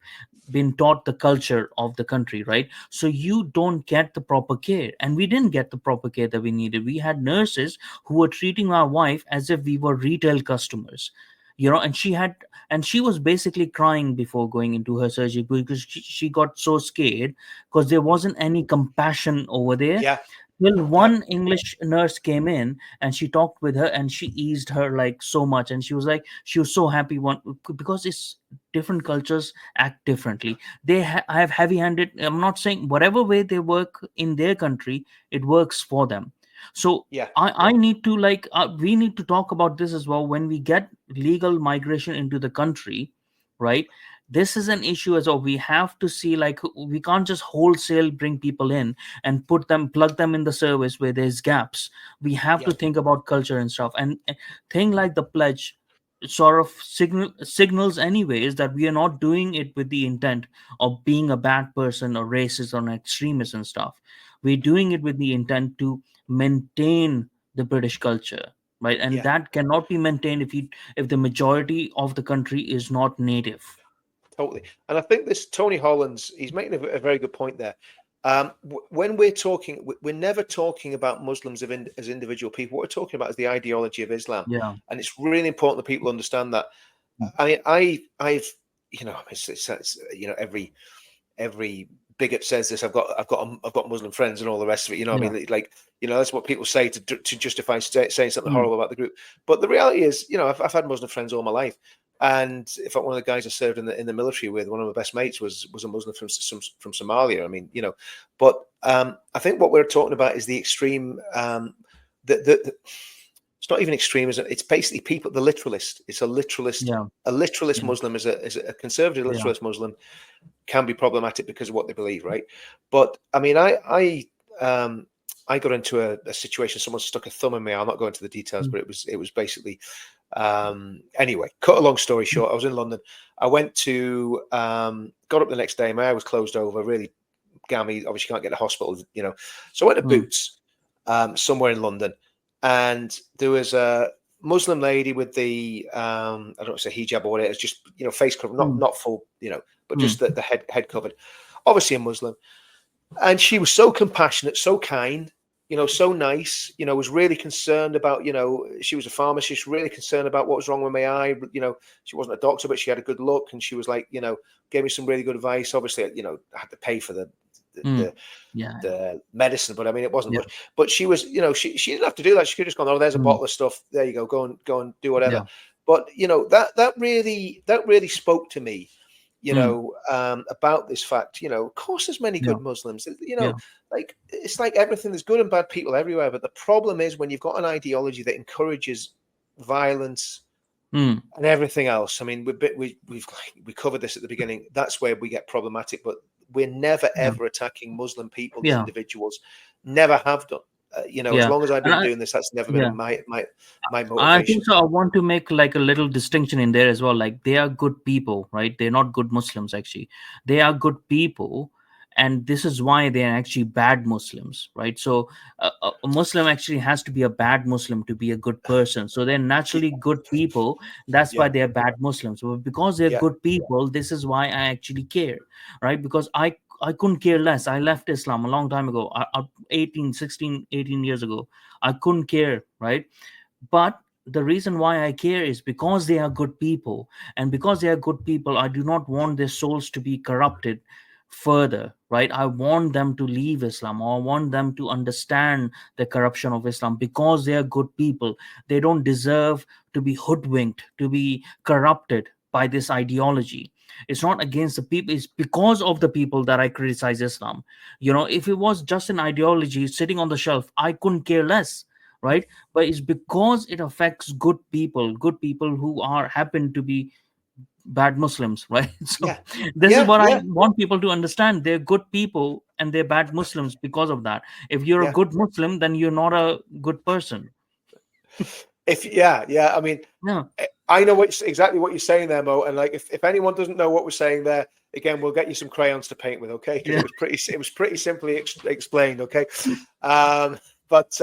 been taught the culture of the country, right? So you don't get the proper care, and we didn't get the proper care that we needed. We had nurses who were treating our wife as if we were retail customers, and she was basically crying before going into her surgery because she got so scared because there wasn't any compassion over there. yeah, Till yeah, one English nurse came in and she talked with her and she eased her like so much, and she was like, she was so happy one because it's different cultures act differently. They have heavy-handed. I'm not saying whatever way they work in their country, it works for them. So yeah. I need to like we need to talk about this as well when we get legal migration into the country, right? this is an issue as well. We have to see, like, we can't just wholesale bring people in and plug them in the service where there's gaps. We have Yeah, to think about culture and stuff. And thing like the pledge sort of signals anyways that we are not doing it with the intent of being a bad person or racist or an extremist and stuff. We're doing it with the intent to maintain the British culture, right? And yeah, that cannot be maintained if the majority of the country is not native. totally. And I think this Tony Holland's, he's making a very good point there. When we're talking, we're never talking about Muslims as individual people. What we're talking about is the ideology of Islam, Yeah. and it's really important that people understand that. Mm. I mean, I've, you know, it's you know, every bigot says this. I've got Muslim friends and all the rest of it. You know, Yeah. I mean, like, you know, that's what people say to justify saying something Mm. horrible about the group. But the reality is, you know, I've had Muslim friends all my life. And in fact, one of the guys I served in the military with, one of my best mates was a Muslim from Somalia. I mean, you know, but I think what we're talking about is the extreme. It's not even extremism. It's basically people. The literalist. It's a literalist. Yeah. A literalist Yeah. Muslim is a conservative Yeah. literalist Muslim can be problematic because of what they believe, right? But I mean, I got into a situation. Someone stuck a thumb in me. I'll not go into the details, Mm. but it was basically. Anyway, cut a long story short, I was in London. I went to got up the next day. My eye was closed over, really gammy. Obviously, can't get to hospital, you know. So I went to Mm. Boots, somewhere in London, and there was a Muslim lady with the I don't want to say hijab or whatever. It's just, you know, face cover, Mm. not full, you know, but Mm. just the head covered. Obviously a Muslim, and she was so compassionate, so kind, you know, so nice, you know, was really concerned about, you know, she was a pharmacist, really concerned about what was wrong with my eye. You know, she wasn't a doctor, but she had a good look, and she was like, you know, gave me some really good advice. Obviously, you know, I had to pay for the Mm. Yeah. the medicine, but I mean, it wasn't Yeah. much. But she was, you know, she didn't have to do that. She could just go, oh, there's a Mm. bottle of stuff. There you go. Go and do whatever. Yeah. But you know, that really spoke to me, you Mm. know, about this fact. You know, of course, there's many Yeah. good Muslims. You Yeah. know, like it's like everything. There's good and bad people everywhere. But the problem is when you've got an ideology that encourages violence Mm. and everything else. I mean, we covered this at the beginning. That's where we get problematic. But we're never Yeah. ever attacking Muslim people as Yeah. individuals. Never have done. You know, as Yeah. long as I've And been doing this, that's never yeah. been my I motivation. think so. I want to make like a little distinction in there as well. Like, they are good people, right? They're not good Muslims, actually. They are good people. And this is why they are actually bad Muslims, right? So a Muslim actually has to be a bad Muslim to be a good person. So they're naturally good people. That's why Yeah, they're bad Muslims. So because they're yeah, good people, this is why I actually care, right? Because I couldn't care less. I left Islam a long time ago, 18, 16, 18 years ago. I couldn't care, right? But the reason why I care is because they are good people. And because they are good people, I do not want their souls to be corrupted further, right? I want them to leave Islam, or I want them to understand the corruption of Islam. Because they are good people, they don't deserve to be hoodwinked, to be corrupted by this ideology. It's not against the people, it's because of the people that I criticize Islam. You know, if it was just an ideology sitting on the shelf, I couldn't care less, right? But it's because it affects good people who are happen to be bad Muslims, right? So yeah, this is yeah, what I yeah, want people to understand. They're good people and they're bad Muslims because of that. If you're a yeah. good Muslim, then you're not a good person. Yeah. I mean, Yeah. I know exactly what you're saying there, Mo. And like, if anyone doesn't know what we're saying there, again, we'll get you some crayons to paint with, okay? Because Yeah. it was pretty simply explained, okay? Um, but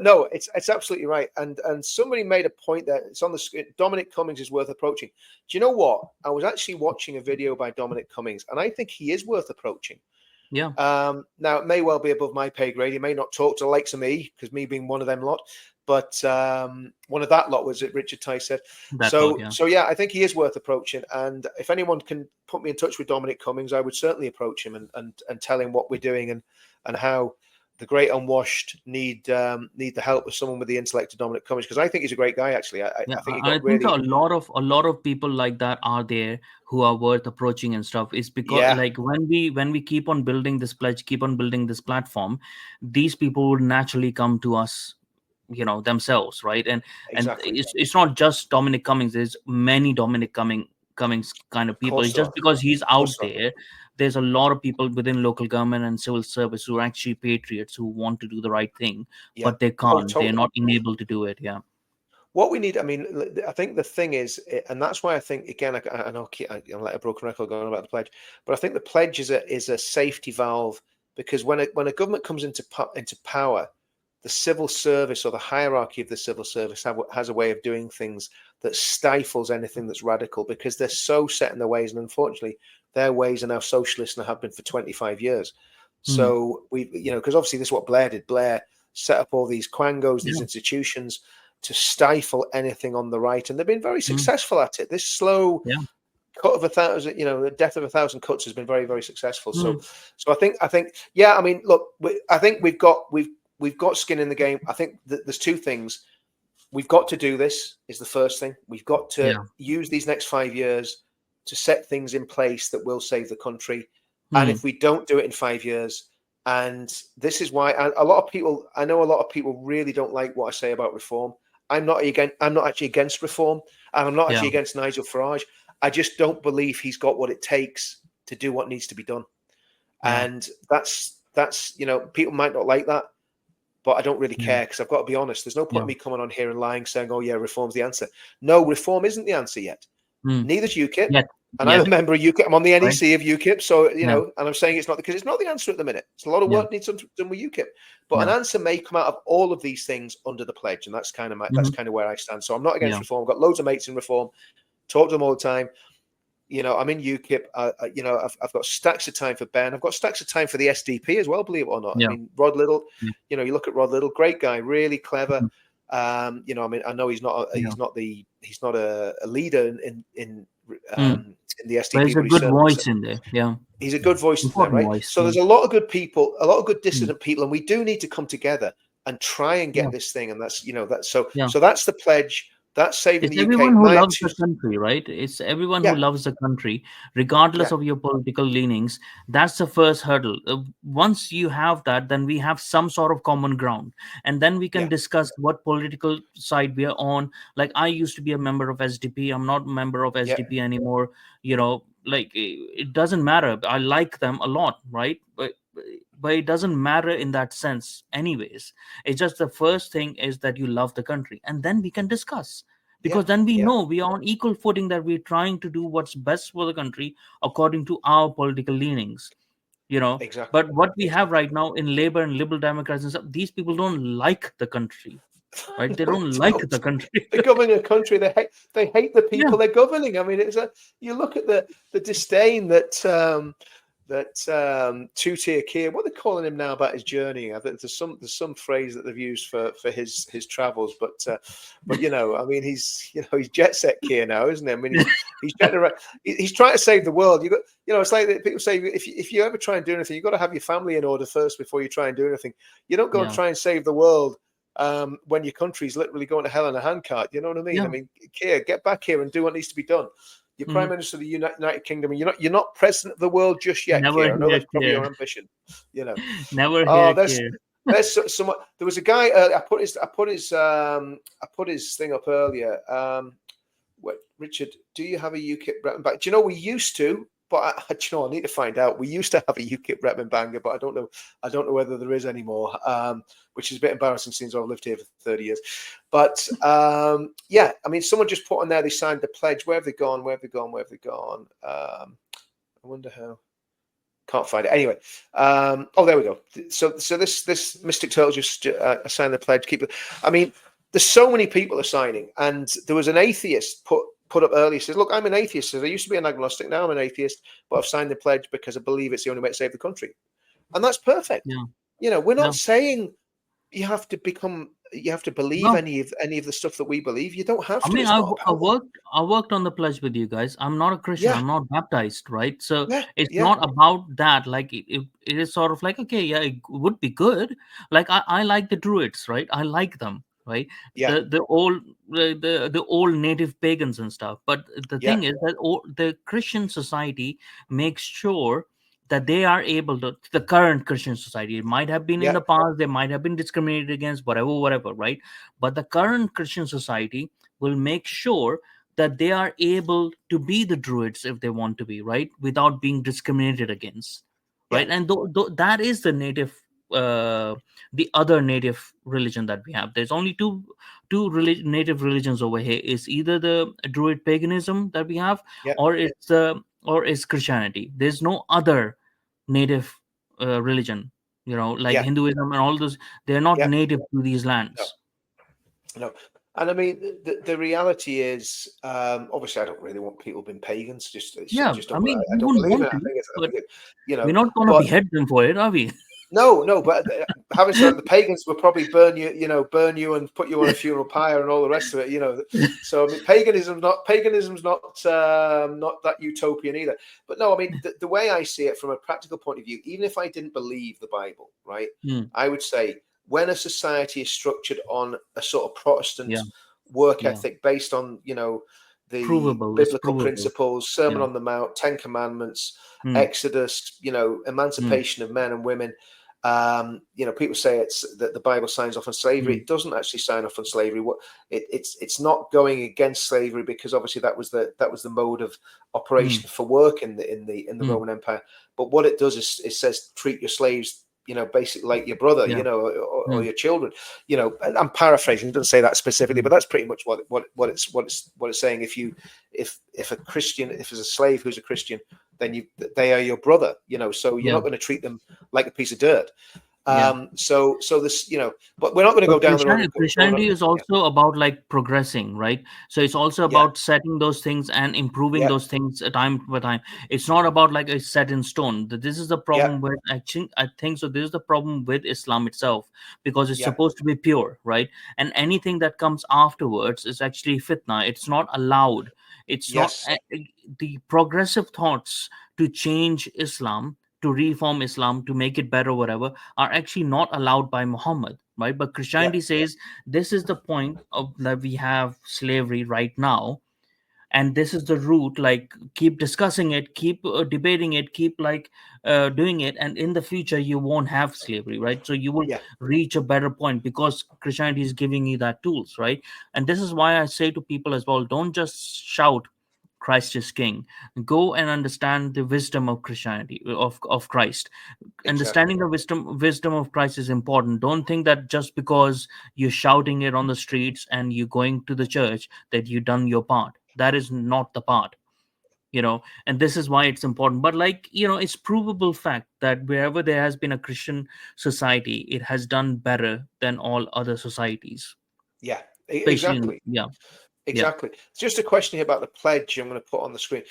no, it's absolutely right. And somebody made a point that it's on the screen. Dominic Cummings is worth approaching. Do you know what? I was actually watching a video by Dominic Cummings, and I think he is worth approaching. Yeah. Now it may well be above my pay grade. He may not talk to the likes of me, because me being one of them lot. But one of that lot was it, Richard Tice said. That lot, yeah. So yeah, I think he is worth approaching. And if anyone can put me in touch with Dominic Cummings, I would certainly approach him and tell him what we're doing and how the great unwashed need the help of someone with the intellect of Dominic Cummings, because I think he's a great guy. Actually, I think he I got think really. a lot of people like that are there who are worth approaching and stuff. It's because, Yeah, like, when we keep on building this pledge, keep on building this platform, these people will naturally come to us, you know, themselves, right? And exactly. it's not just Dominic Cummings. There's many Dominic Cummings coming kind of Of people. It's course just not. because he's Of out course not. there. There's a lot of people within local government and civil service who are actually patriots who want to do the right thing, Yeah. but they Oh, can't. They're totally. not enabled to do it. Yeah. What we need, I mean, I think the thing is, and that's why I think again, I know I'm like a broken record going on about the pledge, but I think the pledge is a safety valve, because when a government comes into power, the civil service or the hierarchy of the civil service has a way of doing things that stifles anything that's radical, because they're so set in their ways, and unfortunately, their ways are now socialist and have been for 25 years. Hmm. So because obviously this is what Blair did. Blair set up all these quangos, these Yeah. institutions to stifle anything on the right, and they've been very Hmm. successful at it. This slow Yeah. cut of 1,000, the death of 1,000 cuts has been very, very successful. Hmm. So I think, yeah. I mean, look, I think we've got skin in the game. I think that there's two things. We've got to do this is the first thing. We've got to Yeah. use these next 5 years to set things in place that will save the country. And Hmm. if we don't do it in 5 years, and this is why a lot of people, I know a lot of people really don't like what I say about reform. I'm not actually against reform, and I'm not Yeah. actually against Nigel Farage. I just don't believe he's got what it takes to do what needs to be done. Yeah. And that's people might not like that, but I don't really Yeah. care, because I've got to be honest. There's no point Yeah. in me coming on here and lying, saying, "Oh yeah, reform's the answer." No, reform isn't the answer yet. Hmm. Neither's UKIP, Yet. and I'm a Yet. member of UKIP. I'm on the Right. NEC of UKIP, so Yeah. and I'm saying it's not, because it's not the answer at the minute. It's a lot of Yeah. work needs to be done with UKIP, but an Yeah. answer may come out of all of these things under the pledge, and that's kind of Hmm. where I stand. So I'm not against Yeah. reform. I've got loads of mates in reform. Talk to them all the time. I'm in UKIP. I've got stacks of time for Ben. I've got stacks of time for the SDP as well, believe it or not. I Yeah. mean, Rod Little, Yeah. you look at Rod Little, great guy, really clever. Mhm. I mean, I know he's not Yeah. a leader in Hmm. the But SDP, it's a but good voice in there. Yeah. he's a good voice in there, Important right? voice. So Yeah. there's a lot of good people, a lot of good Hmm. dissident people, and we do need to come together and try and Yeah. get this thing. And that's so Yeah. that's the pledge. That's saving It's the everyone UK. who My loves two, the country, right? It's everyone who yeah, loves the country, regardless yeah, of your political leanings. That's the first hurdle. Once you have that, then we have some sort of common ground. And then we can yeah, discuss what political side we are on. Like, I used to be a member of SDP. I'm not a member of yeah, SDP anymore. Like, it doesn't matter. I like them a lot, right? But it doesn't matter in that sense, anyways. It's just the first thing is that you love the country, and then we can discuss, yeah, because then we yeah. know we are on equal footing, that we're trying to do what's best for the country according to our political leanings. Exactly. But what we have Exactly. right now in Labor and Liberal Democrats and stuff, these people don't like the country, right? They No, don't they like don't. the country. They're governing a country. They hate the Yeah. people they're governing. I mean, you look at the disdain that two-tier Keir, what are they calling him now about his journey? I think there's some phrase that they've used for his travels, but I mean, he's jet set Keir now, isn't he? I mean, he's he's trying to save the world. It's like people say, if you ever try and do anything, you've got to have your family in order first before you try and do anything. You don't go and Yeah. try and save the world when your country's literally going to hell in a handcart. You know what I mean? Yeah. I mean, Keir, get back here and do what needs to be done. You're Prime Mhm. Minister of the United Kingdom, and you're not President of the world just yet, Never Keir. I know hear that's probably Keir. your ambition. Never Oh, hear Keir. there's someone. There was a guy. I put his thing up earlier. Richard, do you have a UKIP rep and banger? Do you know we used to? But I need to find out. We used to have a UKIP rep and banger, but I don't know. I don't know whether there is anymore. Which is a bit embarrassing since I've lived here for 30 years. But yeah, I mean, someone just put on there they signed the pledge. Where have they gone? Where have they gone? Where have they gone? I wonder how. Can't find it. Anyway, there we go. So this Mystic Turtle just signed the pledge. I mean, there's so many people are signing, and there was an atheist put up earlier. Says, "Look, I'm an atheist. Says I used to be an agnostic. Now I'm an atheist, but I've signed the pledge because I believe it's the only way to save the country." And that's perfect. Yeah. We're Yeah. not saying you have to believe No. any of the stuff that we believe. You don't have I to. mean, It's I, not w- about that. I worked on the pledge with you guys. I'm not a Christian. Yeah, I'm not baptized, right? So yeah, it's yeah, not about that. Like, it is sort of like, okay, yeah, it would be good. Like, I like the Druids, right? I like them, right? yeah, The old native pagans and stuff. But the yeah, thing is that the Christian society makes sure that they are able to, the current Christian society, it might have been in yeah, the past, they might have been discriminated against, whatever, right? But the current Christian society will make sure that they are able to be the Druids if they want to be, right, without being discriminated against, right? Yeah. And that is the native, the other native religion that we have. There's only native religions over here. Is either the Druid paganism that we have, Yeah. or is Christianity. There's no other native religion, like Yeah. Hinduism and all those. They're not Yeah. native to these No. lands. No. And I mean, the reality is, obviously, I don't really want people being pagans. I Yeah, just I don't. mean, I we don't wouldn't believe in want it. to, I but think it, you we're know. not going to But behead them for it, are we? no. But having said that, the pagans will probably burn you. Burn you and put you on a funeral pyre and all the rest of it. So I mean, paganism's not that utopian either. But no, I mean, the way I see it from a practical point of view, even if I didn't believe the Bible, right, I would say when a society is structured on a sort of Protestant Yeah, work yeah. ethic based on the Provable. It's biblical provable. principles, Sermon Yeah. on the Mount, Ten Commandments, Hmm. Exodus, Hmm. emancipation of men and women. People say it's that the Bible signs off on slavery. Hmm. It doesn't actually sign off on slavery. It's not going against slavery, because obviously that was the mode of Hmm. operation for work in the Hmm. Roman Empire. But what it does is it says treat your slaves, basically like your brother, Yeah. or Hmm. your children. I'm paraphrasing. It doesn't say that specifically, Hmm. but that's pretty much what it's saying. If a Christian, if there's a slave who's a Christian, then they are your brother. So you're Yeah. not going to treat them like a piece of dirt. Yeah. So this, but we're not going to But go down the road of going on. Christianity is Yeah, also about like progressing, right? So it's also yeah, about setting those things and improving yeah, those things time by time. It's not about like a set in stone. This is the yeah, problem with, actually, I think so. This is the problem with Islam itself, because it's yeah, supposed to be pure, right? And anything that comes afterwards is actually fitna. It's not allowed. It's not yes, the progressive thoughts to change Islam, to reform Islam, to make it better, whatever, are actually not allowed by Muhammad, right? But yeah, Christianity says this is the point of that we have slavery right now, and this is the root. Like, keep discussing it, keep debating it, keep like doing it, and in the future you won't have slavery, right? So you will yeah, reach a better point, because Christianity is giving you that tools, right? And this is why I say to people as well, don't just shout Christ is king. Go and understand the wisdom of Christianity, of Christ. exactly. Understanding the wisdom of Christ is important. Don't think that just because you're shouting it on the streets and you're going to the church that you've done your part. That is not the part, and this is why it's important. But like, it's provable fact that wherever there has been a Christian society, it has done better than all other societies, Yeah, especially in, exactly. yeah, yeah. Exactly. It's just a question here about the pledge I'm going to put on the screen.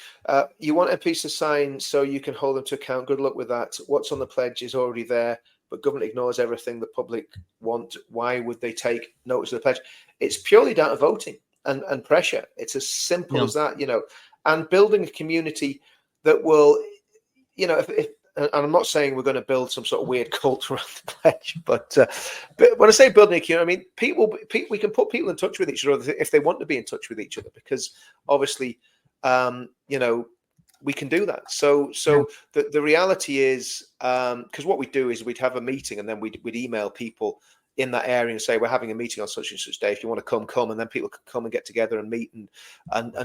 You want a piece to sign so you can hold them to account. Good luck with that. What's on the pledge is already there, but government ignores everything the public want. Why would they take notice of the pledge? It's purely down to voting and pressure. It's as simple Yeah. as that, and building a community that will, if and I'm not saying we're going to build some sort of weird cult around the pledge, but when I say building a community, I mean people. We can put people in touch with each other if they want to be in touch with each other, because obviously, we can do that. So Yeah. the reality is, because what we do is we'd have a meeting, and then we'd email people in that area and say we're having a meeting on such and such day. If you want to come, and then people can come and get together and meet and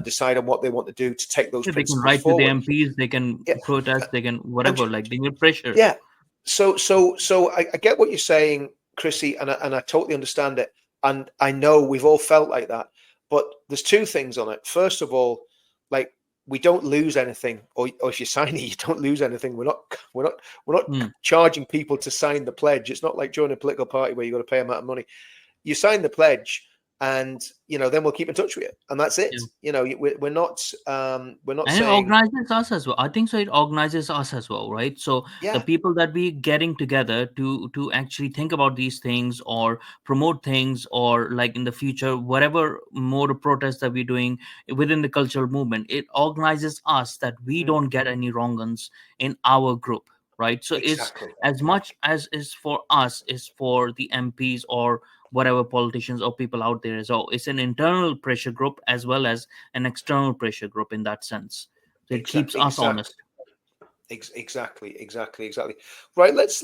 decide on what they want to do to take those Yeah, they can principles write to the forward. MPs, they can Yeah, protest, they can and whatever, like they need pressure. yeah. So I get what you're saying, Chrissy, and I totally understand it. And I know we've all felt like that. But there's two things on it. First of all, like, we don't lose anything, or if you sign it, you don't lose anything. We're not Hmm. charging people to sign the pledge. It's not like joining a political party where you got to pay a amount of money. You sign the pledge, and then we'll keep in touch with you, and that's it. Yeah. We're not And it saying, organizes us as well. I think so. It organizes us as well, right? So the yeah, people that we getting together to actually think about these things, or promote things, or like in the future, whatever mode of protest that we're doing within the cultural movement, it organizes us that we mm, don't get any wrong uns in our group, right? So it's exactly, as much as is for us, is for the MPs or whatever politicians or people out there as well. It's an internal pressure group as well as an external pressure group in that sense. So it keeps us exactly. honest. Exactly. Right. Let's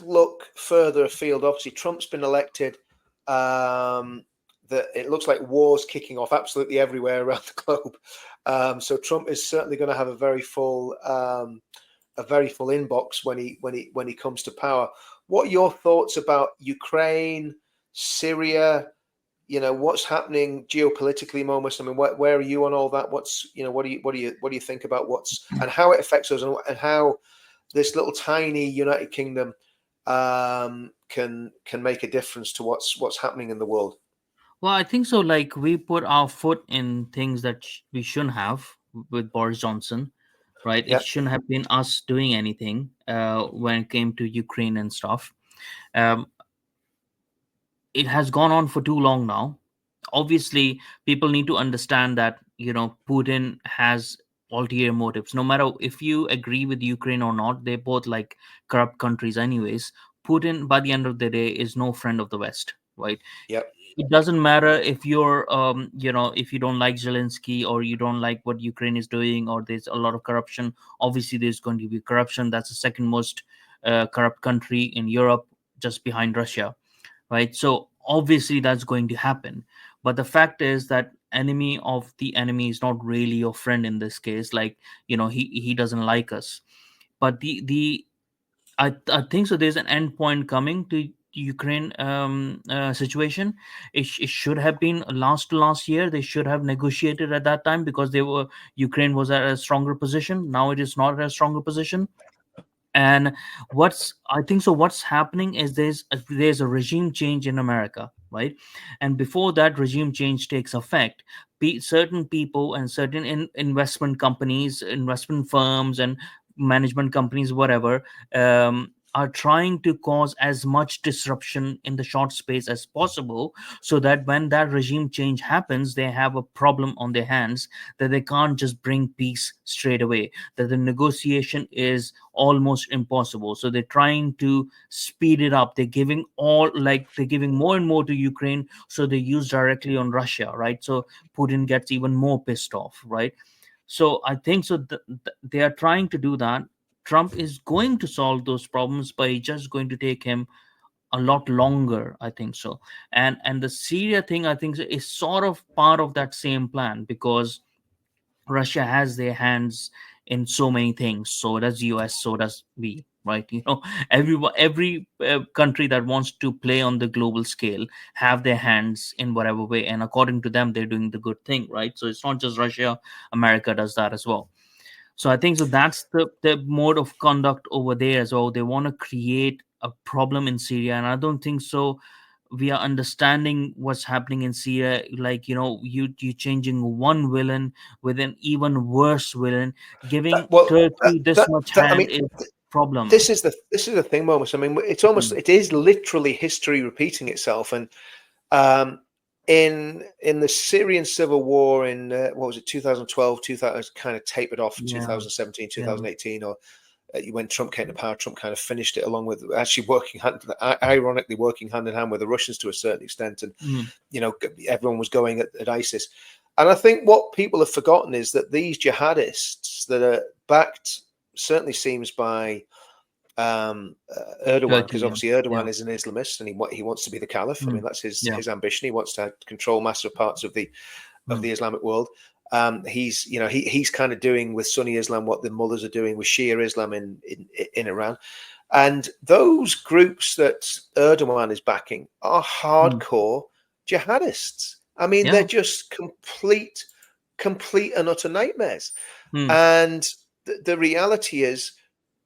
look further afield. Obviously, Trump's been elected. Um, that it looks like wars kicking off absolutely everywhere around the globe. So Trump is certainly going to have a very full inbox when he comes to power. What are your thoughts about Ukraine, Syria? What's happening geopolitically, Momus? I mean, where are you on all that? What do you think about and how it affects us, and how this little tiny United Kingdom can make a difference to what's happening in the world? Well, I think so. Like, we put our foot in things that we shouldn't have with Boris Johnson, right? It Yeah, shouldn't have been us doing anything when it came to Ukraine and stuff. Um, it has gone on for too long now. Obviously, people need to understand that, Putin has ulterior motives. No matter if you agree with Ukraine or not, they're both like corrupt countries, anyways. Putin, by the end of the day, is no friend of the West, right? yeah, It doesn't matter if you're if you don't like Zelensky, or you don't like what Ukraine is doing, or there's a lot of corruption. Obviously, there's going to be corruption. That's the second most corrupt country in Europe, just behind Russia, right? So obviously that's going to happen. But the fact is that enemy of the enemy is not really your friend in this case. Like, he doesn't like us. But I think so there's an end point coming to Ukraine situation. It should have been last year. They should have negotiated at that time, because Ukraine was at a stronger position. Now it is not at a stronger position. And what's happening is there's a regime change in America, right? And before that regime change takes effect, certain people and certain investment companies, investment firms, and management companies, whatever, are trying to cause as much disruption in the short space as possible, so that when that regime change happens, they have a problem on their hands, that they can't just bring peace straight away, that the negotiation is almost impossible. So they're trying to speed it up. They're giving more and more to Ukraine, so they use directly on Russia, right? So Putin gets even more pissed off, right? So I think so they are trying to do that. Trump is going to solve those problems, but it's just going to take him a lot longer, I think so. And the Syria thing, I think, is sort of part of that same plan, because Russia has their hands in so many things. So does US. So does we. Right? Every country that wants to play on the global scale have their hands in whatever way, and according to them, they're doing the good thing, right? So it's not just Russia. America does that as well. So I think so that's the mode of conduct over there as well. They want to create a problem in Syria, and I don't think so we are understanding what's happening in Syria. Like, you changing one villain with an even worse villain, giving well, Turkey this much I hand mean, is problem. this is the thing, Momus. I mean, it is literally history repeating itself. And um, in the Syrian civil war in what was it, 2012, 2000, kind of tapered off Yeah, 2017, yeah. 2018, or when Trump came to power. Trump kind of finished it, along with actually ironically working hand in hand with the Russians to a certain extent. And Mm, everyone was going at ISIS. And I think what people have forgotten is that these jihadists that are backed, certainly seems by Erdogan, Turkey, because yeah. obviously Yeah. Erdogan is an Islamist, and he wants to be the caliph. I Mm, mean, that's yeah. his ambition. He wants to control massive parts of the Mm, Islamic world. He's kind of doing with Sunni Islam what the mullahs are doing with Shia Islam in Iran. And those groups that Erdogan is backing are mm, hardcore jihadists. I mean, yeah. they're just complete and utter nightmares. Mm, And the reality is,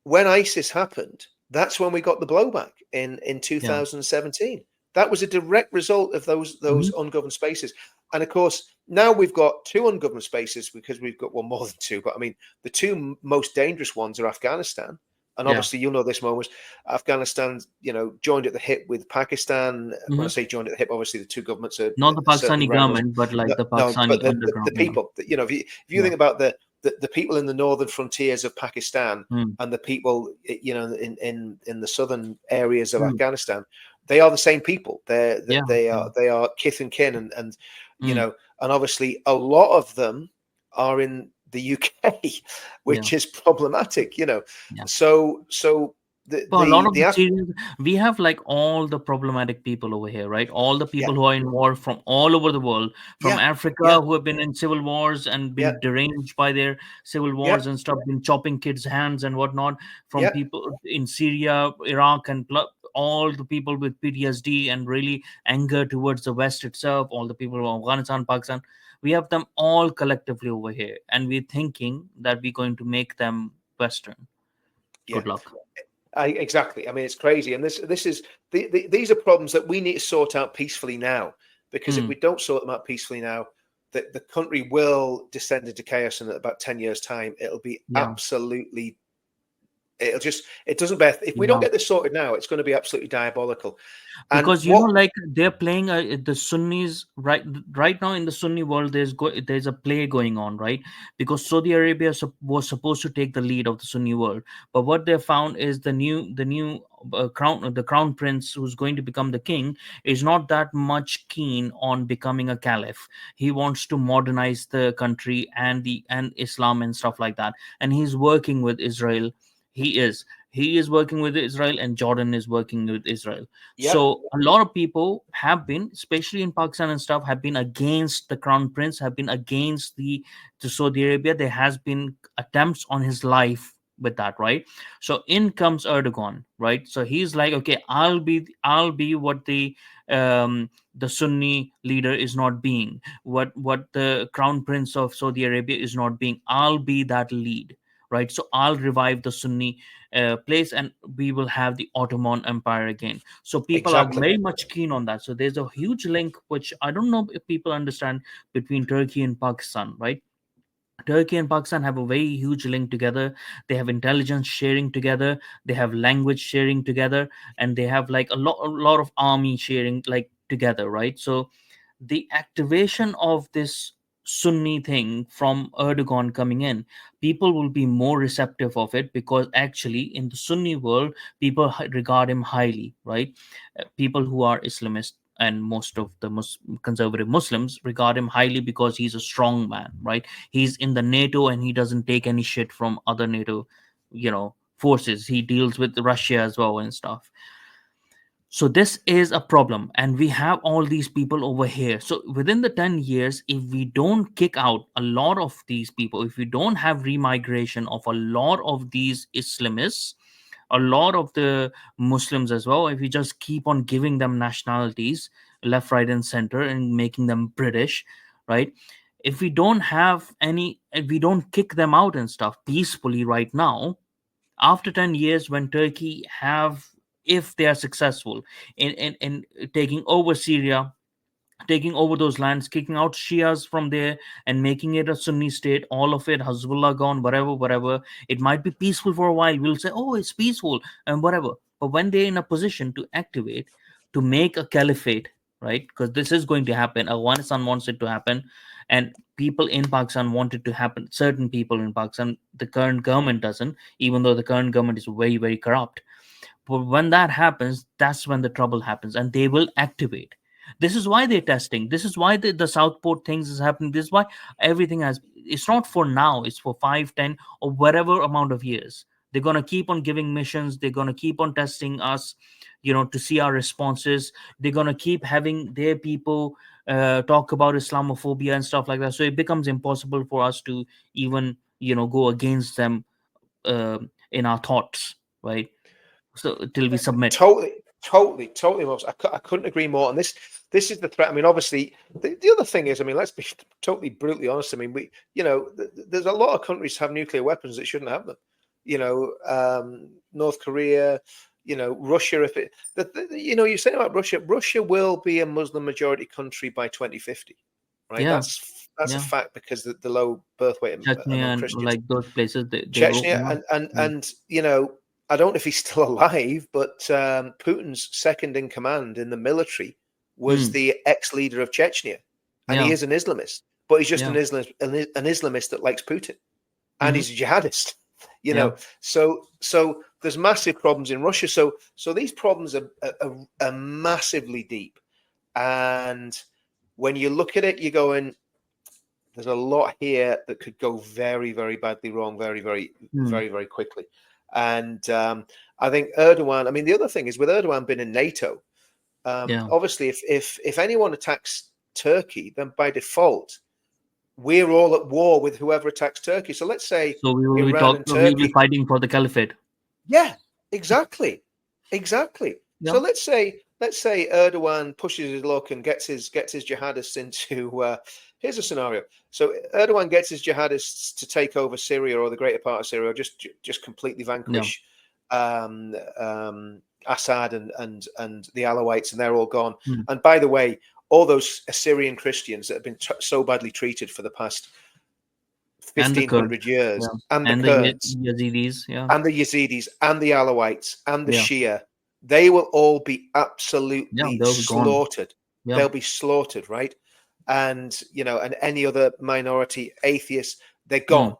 when ISIS happened, that's when we got the blowback in yeah. 2017. That was a direct result of those Mhm. ungoverned spaces. And of course, now we've got two ungoverned spaces, because we've got, well, more than two, but I mean, the two most dangerous ones are Afghanistan. And Yeah. obviously, this Moment, Afghanistan, joined at the hip with Pakistan. When I Mhm. say joined at the hip, obviously the two governments are Not the certainly Pakistani ran. government, but like No, the no, but Pakistani the underground. Yeah. people, if you Yeah. think about the people in the northern frontiers of Pakistan, Mm, and the people, in the southern areas of mm, Afghanistan, they are the same people. yeah. They Yeah. are kith and kin, and Mm, and obviously a lot of them are in the UK, yeah. which is problematic. Yeah. So But a lot of the the Syrians, we have like all the problematic people over here, right? All the yeah, people who are in war from all over the world, from yeah, yeah, Africa, who have been in civil wars and yeah, been deranged by their civil yeah, wars and stuff, been chopping kids' hands and whatnot, from yeah, people in Syria, Iraq, and all the people with PTSD and really anger towards the West itself, all the people from Afghanistan, Pakistan. We have them all collectively over here, and we're thinking that we're going to make them Western. yeah. Good luck. Exactly. I mean, it's crazy, and this is these are problems that we need to sort out peacefully now. Because if Hmm. we don't sort them out peacefully now, the country will descend into chaos, and at about 10 years' time, it'll be Yeah. absolutely. It doesn't bear. If we don't Yeah. get this sorted now, it's going to be absolutely diabolical. And Because what? like they're playing the Sunnis right now in the Sunni world. There's a play going on, right? Because Saudi Arabia was supposed to take the lead of the Sunni world, but what they found is the new crown prince who's going to become the king is not that much keen on becoming a caliph. He wants to modernize the country and Islam and stuff like that, and he's working with Israel. He is working with Israel, and Jordan is working with Israel. Yeah, So a lot of people have been, especially in Pakistan and stuff, have been against the crown prince, have been against the Saudi Arabia. There has been attempts on his life with that, right? So in comes Erdogan, right? So he's like, okay, I'll be what the Sunni leader is not being, what the crown prince of Saudi Arabia is not being. I'll be that lead, right? So I'll revive the Sunni place, and we will have the Ottoman Empire again. So people are exactly. very much keen on that. So there's a huge link, which I don't know if people understand, between Turkey and Pakistan, right? Turkey and Pakistan have a very huge link together. They have intelligence sharing together. They have language sharing together, and they have like a lot of army sharing like together, right? So the activation of this Sunni thing from Erdogan coming in, people will be more receptive of it, because actually in the Sunni world, people regard him highly, right? People who are Islamist and most of the conservative Muslims regard him highly because he's a strong man, right? He's in the NATO and he doesn't take any shit from other NATO, forces. He deals with Russia as well and stuff. So this is a problem, and we have all these people over here. So within the 10 years, if we don't kick out a lot of these people, if we don't have remigration of a lot of these Islamists, a lot of the Muslims as well, if we just keep on giving them nationalities left, right, and center, and making them British, right? If we don't have any, if we don't kick them out and stuff peacefully right now, after 10 years, when Turkey have, if they are successful in taking over Syria, taking over those lands, kicking out Shias from there and making it a Sunni state, all of it, Hezbollah gone, whatever, whatever. It might be peaceful for a while. We'll say, oh, it's peaceful and whatever. But when they're in a position to activate, to make a caliphate, right? Because this is going to happen. Afghanistan wants it to happen. And people in Pakistan want it to happen. Certain people in Pakistan, the current government doesn't, even though the current government is very, very corrupt. But when that happens, that's when the trouble happens, and they will activate. This is why they're testing. This is why the Southport things is happening. This is why everything has. It's not for now. It's for 5, 10, or whatever amount of years. They're gonna keep on giving missions. They're gonna keep on testing us, to see our responses. They're gonna keep having their people talk about Islamophobia and stuff like that. So it becomes impossible for us to even go against them in our thoughts, right? So till we submit. Totally, Moss. I couldn't agree more. And this is the threat. I mean, obviously, the other thing is, I mean, let's be totally brutally honest. I mean, there's a lot of countries have nuclear weapons that shouldn't have them. North Korea, Russia. If it, you're saying about Russia, Russia will be a Muslim majority country by 2050, right? Yeah, That's a yeah. fact because the low birth weight Chechnya among and Christians. like those places, they will. Chechnya, Yeah. and I don't know if he's still alive, but Putin's second in command in the military was Mm, the ex-leader of Chechnya, and he yeah, is an Islamist, but he's just yeah. an Islamist that likes Putin, and Hmm. he's a jihadist. Yeah, So there's massive problems in Russia. So these problems are massively deep, and when you look at it, you're going, there's a lot here that could go very, very badly wrong very, very, mm, very, very quickly. And I think Erdogan. I mean, the other thing is with Erdogan being in NATO. Obviously, if anyone attacks Turkey, then by default we're all at war with whoever attacks Turkey. So let's say we will Iran and Turkey. We will be fighting for the caliphate. Yeah, exactly. So let's say Erdogan pushes his luck and gets his jihadists into. Here's a scenario. So Erdogan gets his jihadists to take over Syria or the greater part of Syria, or just completely vanquish Assad and the Alawites, and they're all gone. And by the way, all those Assyrian Christians that have been so badly treated for the past 1,500 years, and the Kurds, Yazidis, and the Yazidis, and the Alawites, and the Shia, they will all be absolutely slaughtered. They'll be slaughtered, right? And and any other minority, atheists, they're gone.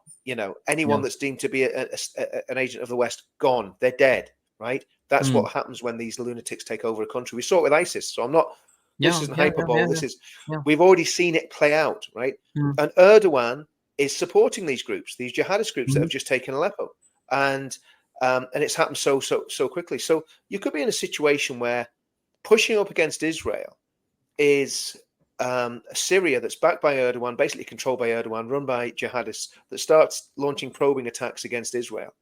Anyone that's deemed to be an agent of the West, gone. They're dead, right? That's what happens when these lunatics take over a country. We saw it with ISIS, so I'm not. This isn't hyperbole. This is we've already seen it play out, right? And Erdogan is supporting these groups, these jihadist groups that have just taken Aleppo, and it's happened so quickly. So you could be in a situation where pushing up against Israel is Syria that's backed by Erdogan, basically controlled by Erdogan, run by jihadists, that starts launching probing attacks against Israel,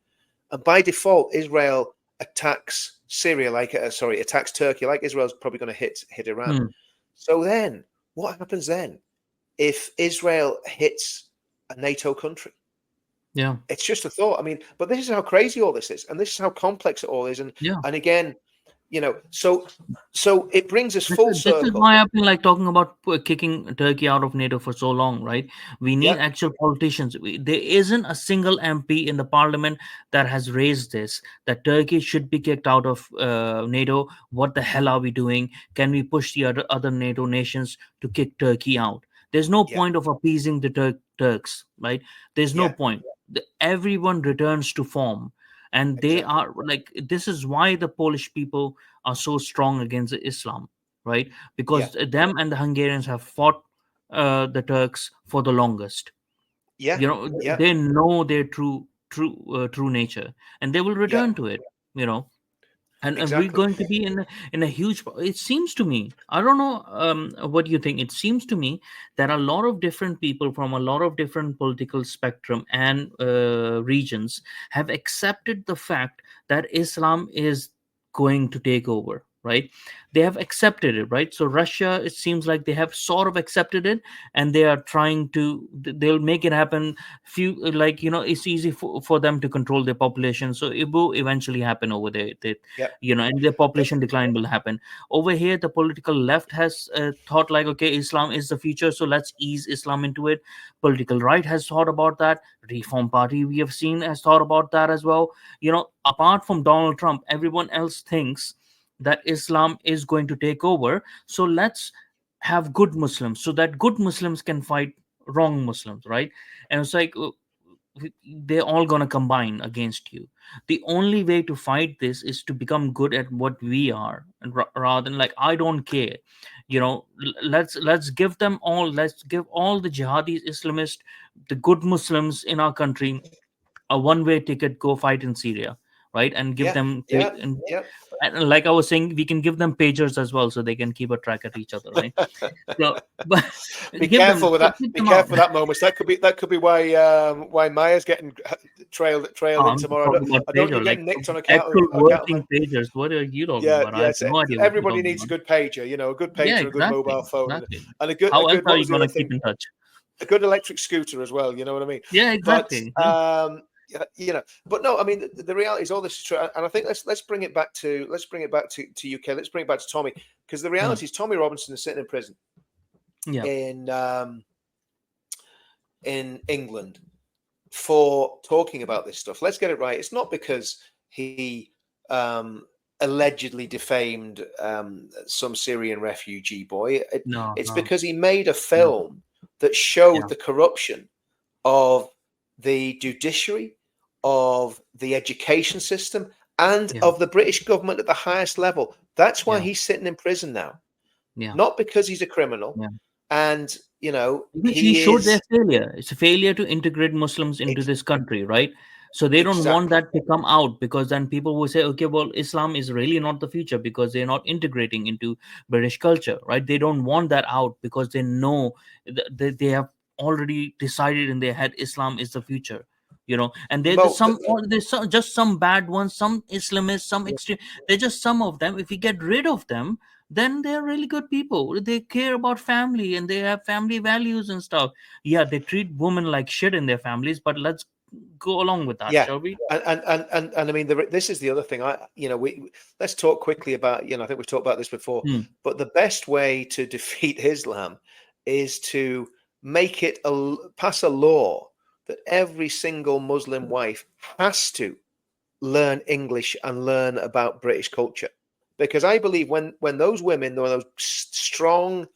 and by default, Israel attacks Syria attacks Turkey, like Israel's probably going to hit Iran. So then, what happens then if Israel hits a NATO country? It's just a thought. I mean, but this is how crazy all this is, and this is how complex it all is. And again, so it brings us full circle. This is why I've been talking about kicking Turkey out of NATO for so long, right? We need actual politicians. There isn't a single MP in the parliament that has raised this, that Turkey should be kicked out of NATO. What the hell are we doing? Can we push the other NATO nations to kick Turkey out? There's no point of appeasing the Turks, right? There's no point. Everyone returns to form. And they are this is why the Polish people are so strong against Islam, right? Because them and the Hungarians have fought the Turks for the longest. They know their true nature, and they will return to it. And we're going to be in a huge. It seems to me, I don't know what you think. It seems to me that a lot of different people from a lot of different political spectrum and regions have accepted the fact that Islam is going to take over. Right? They have accepted it, right? So Russia, it seems like they have sort of accepted it, and they are trying to. They'll make it happen. It's easy for them to control their population, so it will eventually happen over there. And their population decline will happen. Over here, the political left has thought okay, Islam is the future, so let's ease Islam into it. Political right has thought about that. Reform Party, we have seen, has thought about that as well. Apart from Donald Trump, everyone else thinks that Islam is going to take over. So let's have good Muslims so that good Muslims can fight wrong Muslims, right? And it's they're all going to combine against you. The only way to fight this is to become good at what we are, and rather than I don't care. Let's give them all. Let's give all the jihadis, Islamists, the good Muslims in our country a one-way ticket. Go fight in Syria, right? And give them and like I was saying, we can give them pagers as well, so they can keep a track at each other, right? So, but be careful with that. Be careful with that, Momus. That could be why Maya's getting trailed in tomorrow. I don't want you getting nicked on account of working pagers. What are you talking about? I have no idea. Everybody needs a good pager, a good pager, a good mobile phone, and a good. How else are you going to keep in touch? A good electric scooter as well. You know what I mean? Yeah, exactly. But no, I mean the reality is all this is true, and I think let's bring it back to UK. Let's bring it back to Tommy, because the reality is Tommy Robinson is sitting in prison in England for talking about this stuff. Let's get it right. It's not because he allegedly defamed some Syrian refugee boy. It's because he made a film that showed the corruption of the judiciary, of the education system, and of the British government at the highest level. That's why he's sitting in prison now. Not because he's a criminal. And he showed their failure. It's a failure to integrate Muslims into this country, right? So they don't want Exactly. that to come out, because then people will say, okay, well, Islam is really not the future because they're not integrating into British culture, right? They don't want that out because they know that they have already decided in their head Islam is the future, and there's Mo, some, just some bad ones, some Islamists, some extreme. They're just some of them. If we get rid of them, then they're really good people. They care about family and they have family values and stuff. Yeah, they treat women like shit in their families, but let's go along with that, yeah, shall we? and I mean, this is the other thing. We let's talk quickly about. I think we've talked about this before. Hmm. But the best way to defeat Islam is to make it pass a law that every single Muslim wife has to learn English and learn about British culture, because I believe when those women, those strong,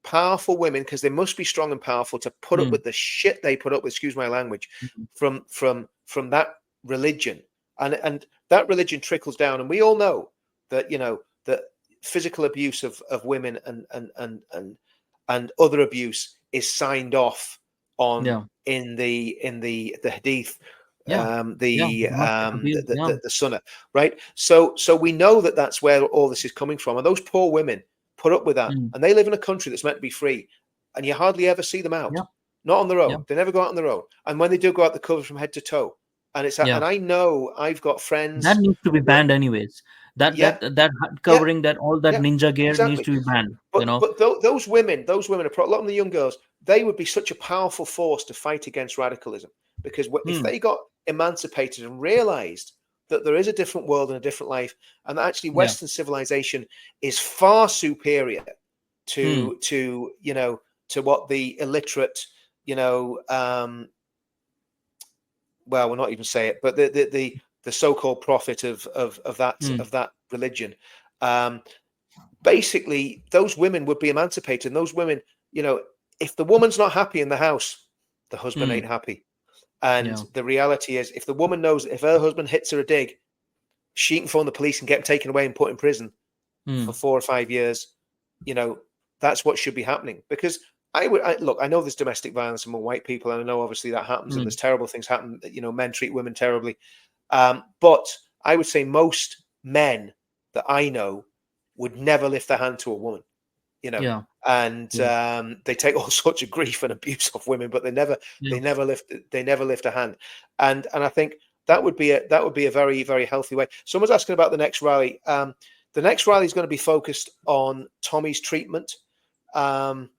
powerful women, because they must be strong and powerful to put up Hmm. with the shit they put up with, excuse my language, from that religion, and that religion trickles down, and we all know that that physical abuse of women and other abuse is signed off on Yeah. in the hadith, Yeah. Yeah. Domestic abuse. Yeah. the sunnah, right? So we know that that's where all this is coming from, and those poor women put up with that, Hmm. and they live in a country that's meant to be free, and you hardly ever see them out. Yeah. Not on their Yeah. own. They never go out on their own, and when they do go out, they're covered from head to toe. And Yeah. and I know I've got That friends needs to be that, banned anyways. That yeah, that that hat yeah, covering, that all that yeah, ninja gear needs exactly. to be banned. But those women are a lot of the young girls. They would be such a powerful force to fight against radicalism, because if Hmm. they got emancipated and realized that there is a different world and a different life, and that actually Yeah. Western civilization is far superior Hmm. to what the illiterate, well, we'll not even say it, but the so-called prophet of Hmm. that religion, basically those women would be emancipated. And those women, if the woman's not happy in the house, the husband Hmm. ain't happy. And Yeah. the reality is, if the woman knows that if her husband hits her a dig, she can phone the police and get him taken away and put in prison Hmm. for 4 or 5 years, that's what should be happening. Because look, I know there's domestic violence among white people, and I know obviously that happens, and Hmm. there's terrible things happen. Men treat women terribly, but I would say most men that I know would never lift their hand to a woman, Yeah. and Yeah. they take all sorts of grief and abuse off women, but they never Yeah. lift a hand, and I think that would be a very, very healthy way. Someone's asking about the next rally. The next rally is going to be focused on Tommy's treatment. Um,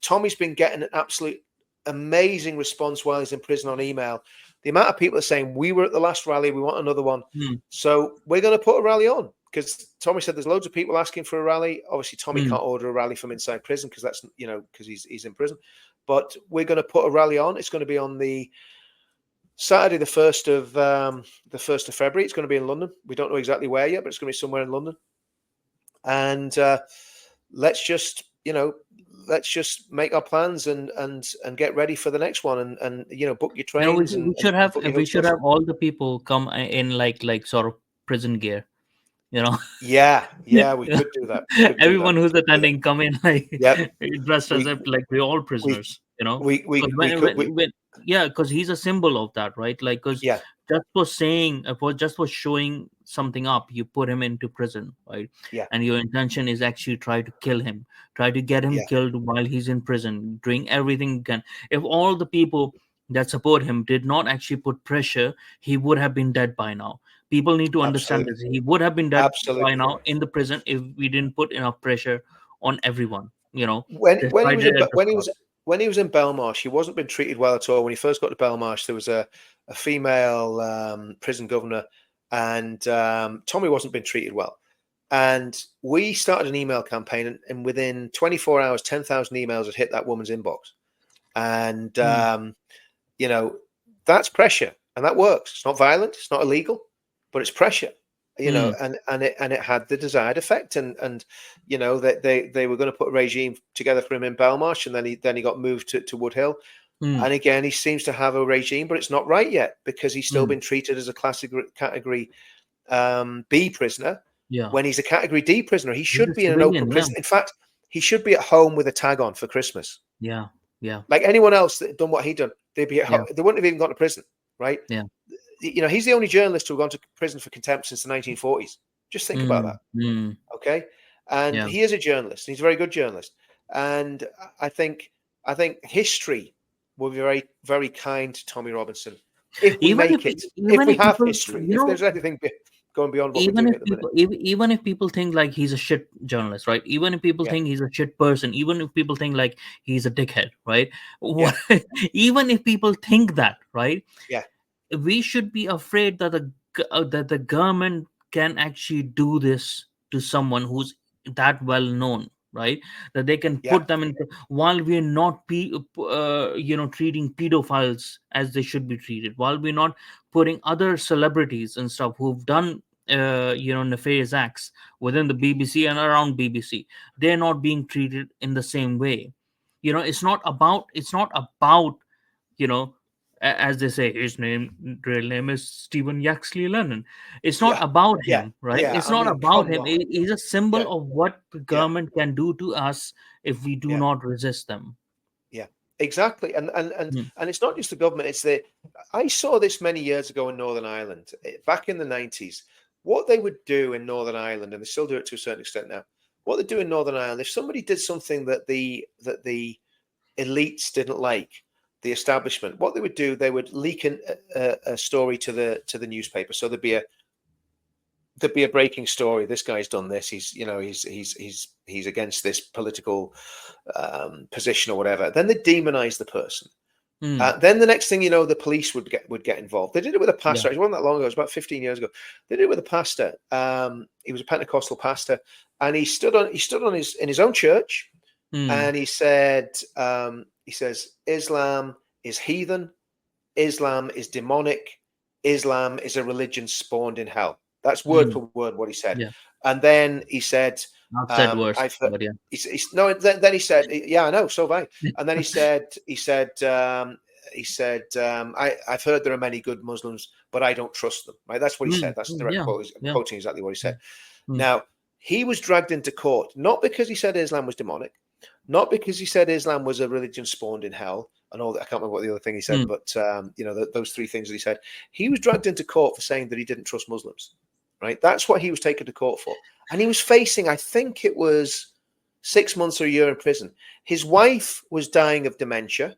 Tommy's been getting an absolute amazing response while he's in prison on email. The amount of people are saying, we were at the last rally, we want another one. Hmm. So we're going to put a rally on, because Tommy said there's loads of people asking for a rally. Obviously, Tommy Hmm. can't order a rally from inside prison, because that's, because he's in prison. But we're going to put a rally on. It's going to be on the Saturday, the 1st of February. It's going to be in London. We don't know exactly where yet, but it's going to be somewhere in London. And let's just make our plans and get ready for the next one, and book your trains We and should have book your hotels. all the people come in like sort of prison gear. Yeah, we could do that. Everyone who's We could do that. attending come in like Yeah, dressed as we if like we're all we prisoners. we Because we could. yeah, because he's a symbol of that, right? Like, because Yeah, just for showing something up, you put him into prison, right? yeah, And your intention is actually try to kill him, try to get him yeah. killed while he's in prison, doing everything you can. If all the people that support him did not actually put pressure, he would have been dead by now. People need to understand Absolutely, this. He would have been dead by absolutely. now in the prison if we didn't put enough pressure on everyone. When he Despite was it in at the start. when he was in Belmarsh, he wasn't been treated well at all. When he first got to Belmarsh, there was a female prison governor, and Tommy wasn't been treated well. And we started an email campaign, and within 24 hours, 10,000 emails had hit that woman's inbox. And that's pressure, and that works. It's not violent, it's not illegal, but it's pressure. Mm. And it had the desired effect, and that they were going to put a regime together for him in Belmarsh, and then he got moved to Woodhill. Mm. And again, he seems to have a regime, but it's not right yet, because he's still Mm. been treated as a classic category B prisoner. Yeah. When he's a category D prisoner, he He's should a be in an open civilian. Yeah. prison. In fact, he should be at home with a tag on for Christmas. Yeah. Yeah. Like anyone else that had done what he done, they'd be Yeah. they wouldn't have even gone to prison. right? Yeah. He's the only journalist who gone to prison for contempt since the 1940s. Just think about that. Okay. And Yeah. he is a journalist. He's a very good journalist. And I think history will be very, very kind to Tommy Robinson if we Even if make it, if even we if have people, history, if there's anything going beyond what we're even doing if at the minute. even if people think like he's a shit journalist, right? Even if people Yeah. think he's a shit person, even if people think like he's a dickhead, right? Yeah. Even if people think that, right? Yeah. We should be afraid that the government can actually do this to someone who's that well known, right? That they can Yeah. put them in, while we're not treating pedophiles as they should be treated, while we're not putting other celebrities and stuff who've done nefarious acts within the BBC and around BBC, they're not being treated in the same way. It's not about you know as they say, his real name is Stephen Yaxley Lennon. It's not Yeah. about Yeah. him, right? Yeah. It's I not mean, about come him. on. He's a symbol Yeah. of what the Yeah. government can do to us if we do Yeah. not resist them. Yeah. Exactly. And Mm. it's not just the government, it's I saw this many years ago in Northern Ireland, back in the 90s. What they would do in Northern Ireland, and they still do it to a certain extent now, what they do in Northern Ireland, if somebody did something that the elites didn't like, the establishment, what they would do, they would leak a story to the newspaper. So there'd be a breaking story. This guy's done this. He's against this political position or whatever. Then they demonize the person. Then the next thing you know, the police would get involved. They did it with a pastor. Yeah. It wasn't that long ago. It was about 15 years ago. They did it with a pastor. He was a Pentecostal pastor, and he stood on in his own church, and he says Islam is heathen, Islam is demonic, Islam is a religion spawned in hell. That's word for word what he said. Yeah. And then he said, I've said worse, but yeah. no. Then he said, "Yeah, I know, so have I." And then he said, I've heard there are many good Muslims, but I don't trust them." Right? That's what he said. That's the direct quote. I'm quoting exactly what he said. Now, he was dragged into court not because he said Islam was demonic, not because he said Islam was a religion spawned in hell, and all that. I can't remember what the other thing he said, but those three things that he said. He was dragged into court for saying that he didn't trust Muslims. Right? That's what he was taken to court for. And he was facing, I think it was 6 months or a year in prison. His wife was dying of dementia,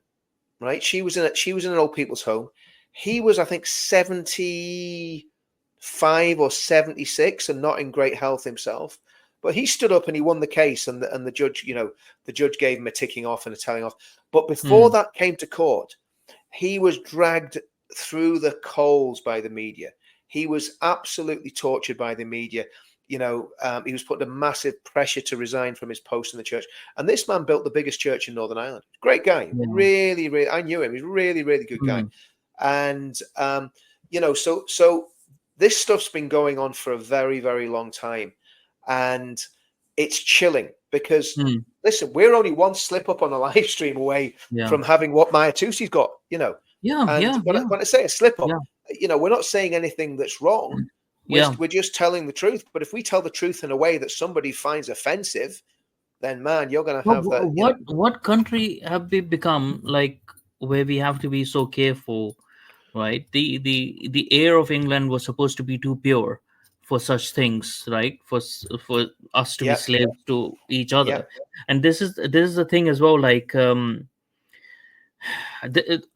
right? She was in an old people's home. He was, I think, 75 or 76 and not in great health himself. But he stood up and he won the case, and the judge, the judge gave him a ticking off and a telling off. But before that came to court, he was dragged through the coals by the media. He was absolutely tortured by the media. He was put under massive pressure to resign from his post in the church. And this man built the biggest church in Northern Ireland. Great guy. Yeah. Really, really. I knew him. He's a really, really good guy. And, so this stuff's been going on for a very, very long time. And it's chilling because, listen, we're only one slip up on a live stream away from having what Maya Tusi's got, When I say a slip up, we're not saying anything that's wrong. We're just telling the truth. But if we tell the truth in a way that somebody finds offensive, then man, you're going to have that. What country have we become like where we have to be so careful, right? The air of England was supposed to be too pure for such things, right? For us to be slaves to each other, and this is the thing as well. Like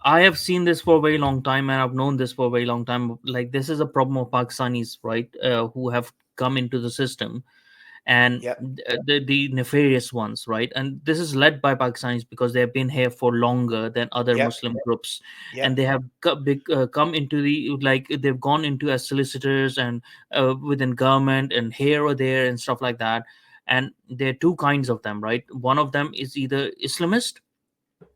I have seen this for a very long time, and I've known this for a very long time. Like this is a problem of Pakistanis, right? Who have come into the system, and the nefarious ones, right? And this is led by Pakistanis because they have been here for longer than other Muslim groups, and they have come into they've gone into as solicitors and within government and here or there and stuff like that. And there are two kinds of them, right? One of them is either Islamist,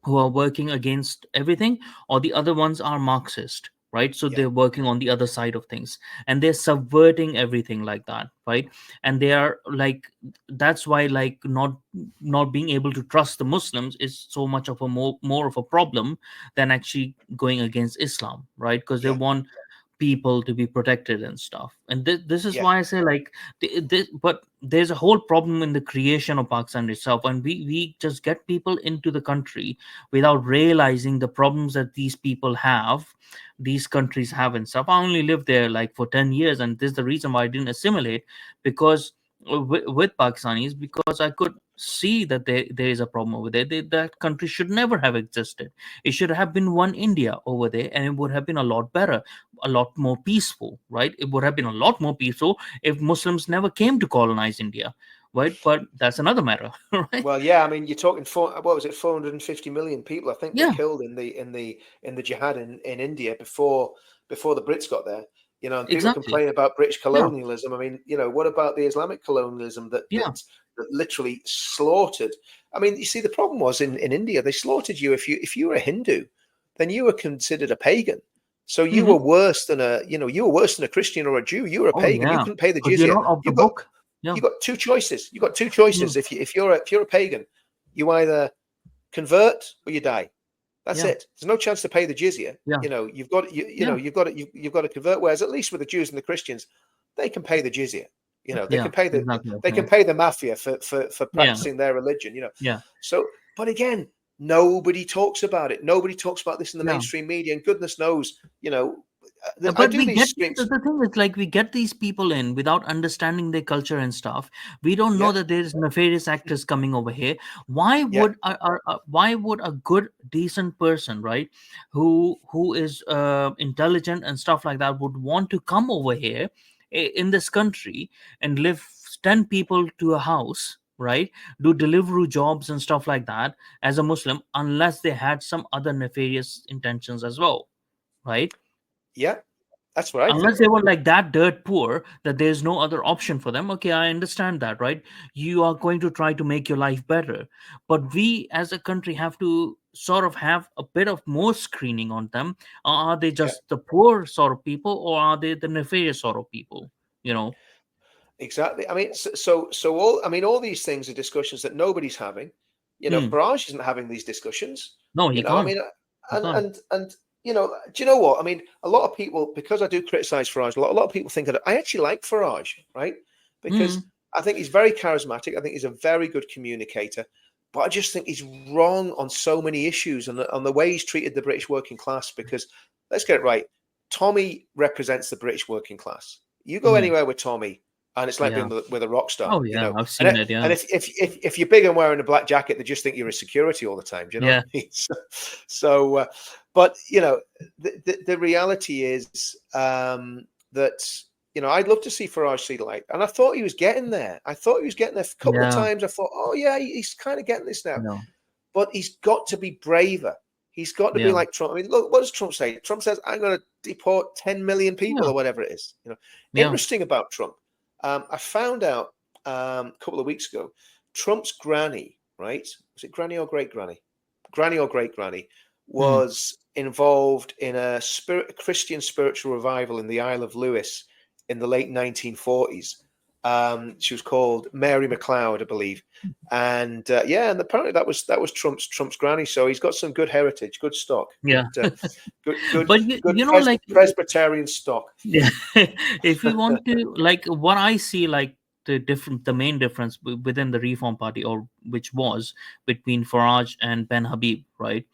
who are working against everything, or the other ones are Marxist, right? So they're working on the other side of things, and they're subverting everything like that, right? And they are like, that's why like not being able to trust the Muslims is so much of a more of a problem than actually going against Islam, right? Because they want people to be protected and stuff. And this is Yeah. why I say, like, but there's a whole problem in the creation of Pakistan itself, and we just get people into the country without realizing the problems that these people have, these countries have and stuff. I only lived there like for 10 years, and this is the reason why I didn't assimilate, because with Pakistanis, because I could see that there is a problem over there. That country should never have existed. It should have been one India over there, and it would have been a lot better, a lot more peaceful, right? It would have been a lot more peaceful if Muslims never came to colonize India, right? But that's another matter, right? Well, yeah, I mean, you're talking what was it, 450 million people, I think, were Yeah, killed in the jihad in India before the Brits got there. You know, and people exactly. complain about British Yeah, colonialism. I mean, you know, what about the Islamic colonialism that yeah. literally slaughtered? I mean, you see, the problem was in India, they slaughtered you if you were a Hindu, then you were considered a pagan. So you Hmm. were worse than you were worse than a Christian or a Jew. You were a Oh pagan. You yeah, couldn't pay the because you're jizya. not of the You've got book. Yeah. you got two choices. You got two Mm. choices. If you're a pagan, you either convert or you die. That's Yeah, it. There's no chance to pay the jizya. yeah, You know, yeah, you've got to convert. Whereas at least with the Jews and the Christians, they can pay the jizya. You know, yeah, exactly. they Yeah, can pay the mafia for yeah, practicing their religion. You know, yeah, so but again, nobody talks about it. Nobody talks about this in the yeah. mainstream media, and goodness knows, you know, I But do we these get streams. the thing is, like, we get these people in without understanding their culture and stuff. We don't know Yeah, that there is nefarious actors coming over here. Why yeah, would why would a good decent person, right, who is intelligent and stuff like that, would want to come over here in this country and live 10 people to a house, right, do delivery jobs and stuff like that as a Muslim, unless they had some other nefarious intentions as well, right? yeah. That's what I Unless think. they were like that dirt poor that there's no other option for them. Okay, I understand that, right? You are going to try to make your life better, but we as a country have to sort of have a bit of more screening on them. Are they Yeah. just the poor sort of people, or are they the nefarious sort of people, you know? Exactly. I mean, so all I mean, all these things are discussions that nobody's having. You know, Hmm. Farage isn't having these discussions. No, You he know, I can't. mean, He can't. and you know, do you know what? I mean, a lot of people, because I do criticize Farage, a lot of people think that I actually like Farage, right? Because Hmm. I think he's very charismatic. I think he's a very good communicator, but I just think he's wrong on so many issues and on the way he's treated the British working class. Because let's get it right, Tommy represents the British working class. You go Hmm. anywhere with Tommy, and it's like being Yeah. with a rock star, Oh you yeah, know. I've And seen it. Yeah. and if you're big and wearing a black jacket, they just think you're a security all the time. Do you know what Yeah. I mean? So, but you know, the reality is that you know I'd love to see Farage see the light, and I thought he was getting there. I thought he was getting there a couple of Yeah. times. I thought, oh yeah, he's kind of getting this now, No. but he's got to be braver. He's got to be Yeah. like Trump. I mean, look, what does Trump say? Trump says, "I'm going to deport 10 million people Yeah. or whatever it is." You know, Yeah. interesting about Trump. I found out a couple of weeks ago, Trump's granny, right? Was it granny or great granny? Granny or great granny Hmm. was involved in a Christian spiritual revival in the Isle of Lewis in the late 1940s. She was called Mary McLeod, I believe, and yeah, and apparently that was Trump's granny. So he's got some good heritage, good stock, Yeah. But good like, Presbyterian stock. yeah, if we want to, like, what I see, like, the main difference within the Reform Party, or which was between Farage and Ben Habib, right?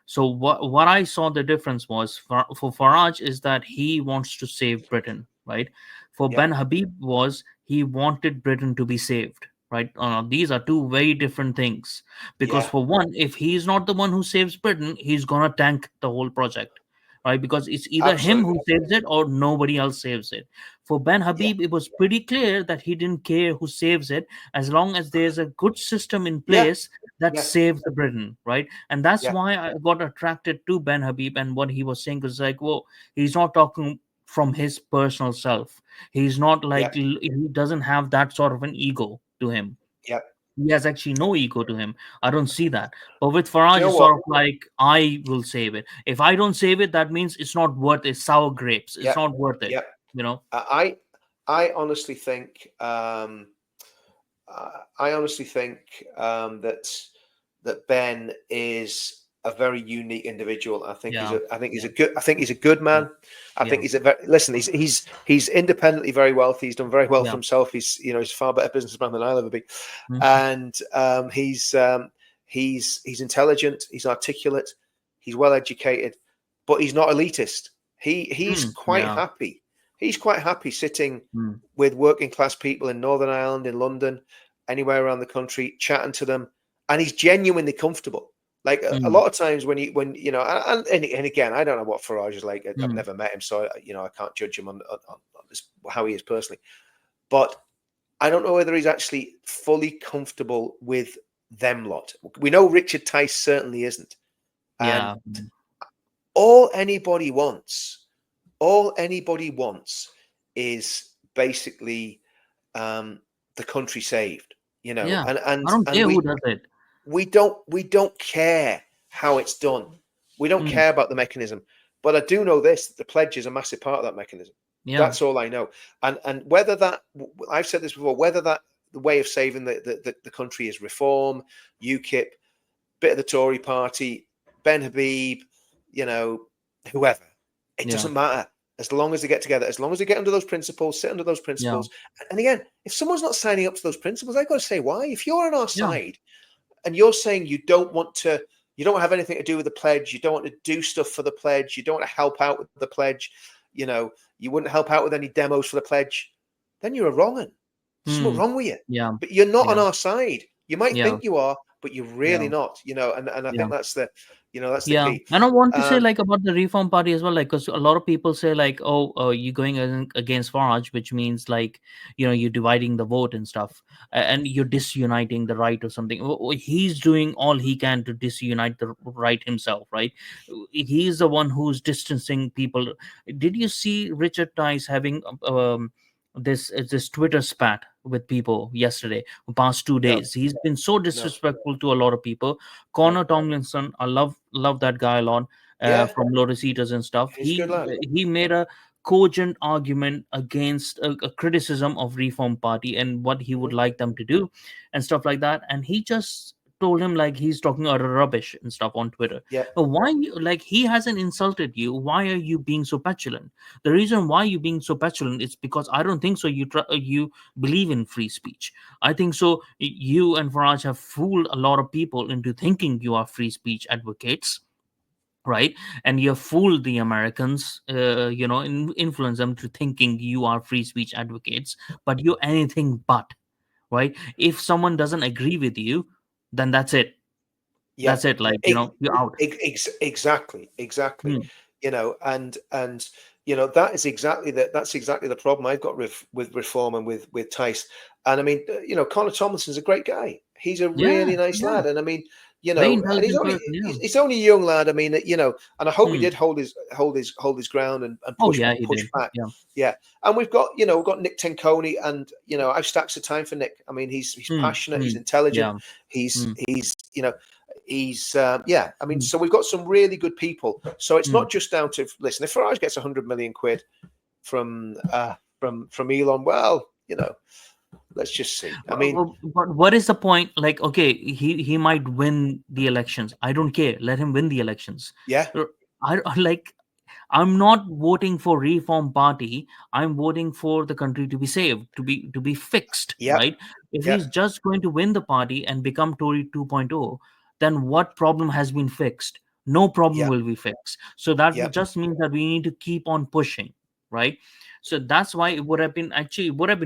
So what I saw the difference was, for Farage, is that he wants to save Britain, right? For Yeah, Ben Habib was, he wanted Britain to be saved, right? These are two very different things, because yeah, for one, if he's not the one who saves Britain, he's gonna tank the whole project, right? Because it's either him who absolutely. saves it or nobody else saves it. For Ben Yeah, Habib, it was pretty clear that he didn't care who saves it, as long as there's a good system in yeah, place that yeah, saves the Britain, right? And that's yeah, why I got attracted to Ben Habib, and what he was saying was like, well, he's not talking from his personal self. He's not yeah, like, he doesn't have that sort of an ego to him. yeah. He has actually no ego to him. I don't see that. But with Do Farage, you know it's what? sort of like, I will save it. If I don't save it, that means it's not worth it. Sour grapes. It's Yeah, not worth it. yeah. You know? I honestly think I honestly think that Ben is a very unique individual. I think Yeah. I think he's a good man. I think he's listen. He's independently very wealthy. He's done very well for himself. He's he's a far better businessman than I'll ever be, and he's intelligent. He's articulate. He's well educated, but he's not elitist. He's quite happy. He's quite happy sitting with working class people in Northern Ireland, in London, anywhere around the country, chatting to them, and he's genuinely comfortable. Like a lot of times when and again, I don't know what Farage is like. I've never met him, so I can't judge him on how he is personally. But I don't know whether he's actually fully comfortable with them lot. We know Richard Tice certainly isn't. And all anybody wants is basically the country saved. And I don't care who does it. We don't care how it's done. We don't care about the mechanism. But I do know this: the pledge is a massive part of that mechanism. Yeah. That's all I know. And whether that, I've said this before, whether that the way of saving the country is reform, UKIP, bit of the Tory party, Ben Habib, whoever, it doesn't matter. As long as they get together, as long as they get under those principles, sit under those principles. Yeah. And again, if someone's not signing up to those principles, I've got to say why. If you're on our side and you're saying you don't have anything to do with the pledge, you don't want to do stuff for the pledge, you don't want to help out with the pledge, you wouldn't help out with any demos for the pledge, then you're a wrong one. There's something wrong with you. Yeah. But you're not on our side. You might think you are, but you're really not, and I think that's the that's the key. And I want to say about the Reform Party as well, because a lot of people say you're going against Farage, which means you're dividing the vote and stuff, and you're disuniting the right or something. He's doing all he can to disunite the right himself, right? He's the one who's distancing people. Did you see Richard Tice having this Twitter spat with people yesterday, past 2 days? He's been so disrespectful to a lot of people. Connor Tomlinson, I love that guy a lot, from Lotus Eaters and stuff. He made a cogent argument against a criticism of Reform Party and what he would like them to do and stuff like that, and he just told him he's talking utter rubbish and stuff on Twitter. Yeah. Why he hasn't insulted you? Why are you being so petulant? The reason why you're being so petulant is because I don't think so. You believe in free speech. I think so. You and Farage have fooled a lot of people into thinking you are free speech advocates, right? And you have fooled the Americans, influence them to thinking you are free speech advocates, but you're anything but, right? If someone doesn't agree with you, then that's it. Yeah. That's it. You're out. Exactly. And that's exactly the problem I've got with Reform and with Tice. And I mean, Connor Tomlinson's a great guy. He's a really nice lad. And I mean, and he's only a young lad. I mean, and I hope he did hold his ground and push back. Yeah. And we've got Nick Tenconi, and I've stacks of time for Nick. I mean, he's passionate, he's intelligent, he's I mean, so we've got some really good people. So it's not just down to, listen, if Farage gets 100 million quid from Elon, well, let's just see. I mean, but what is the point? Okay, he might win the elections. I don't care. Let him win the elections. Yeah. I'm not voting for Reform Party. I'm voting for the country to be saved, to be fixed. Yeah. Right. If he's just going to win the party and become Tory 2.0, then what problem has been fixed? No problem will be fixed. So that just means that we need to keep on pushing, right? So that's why it would have been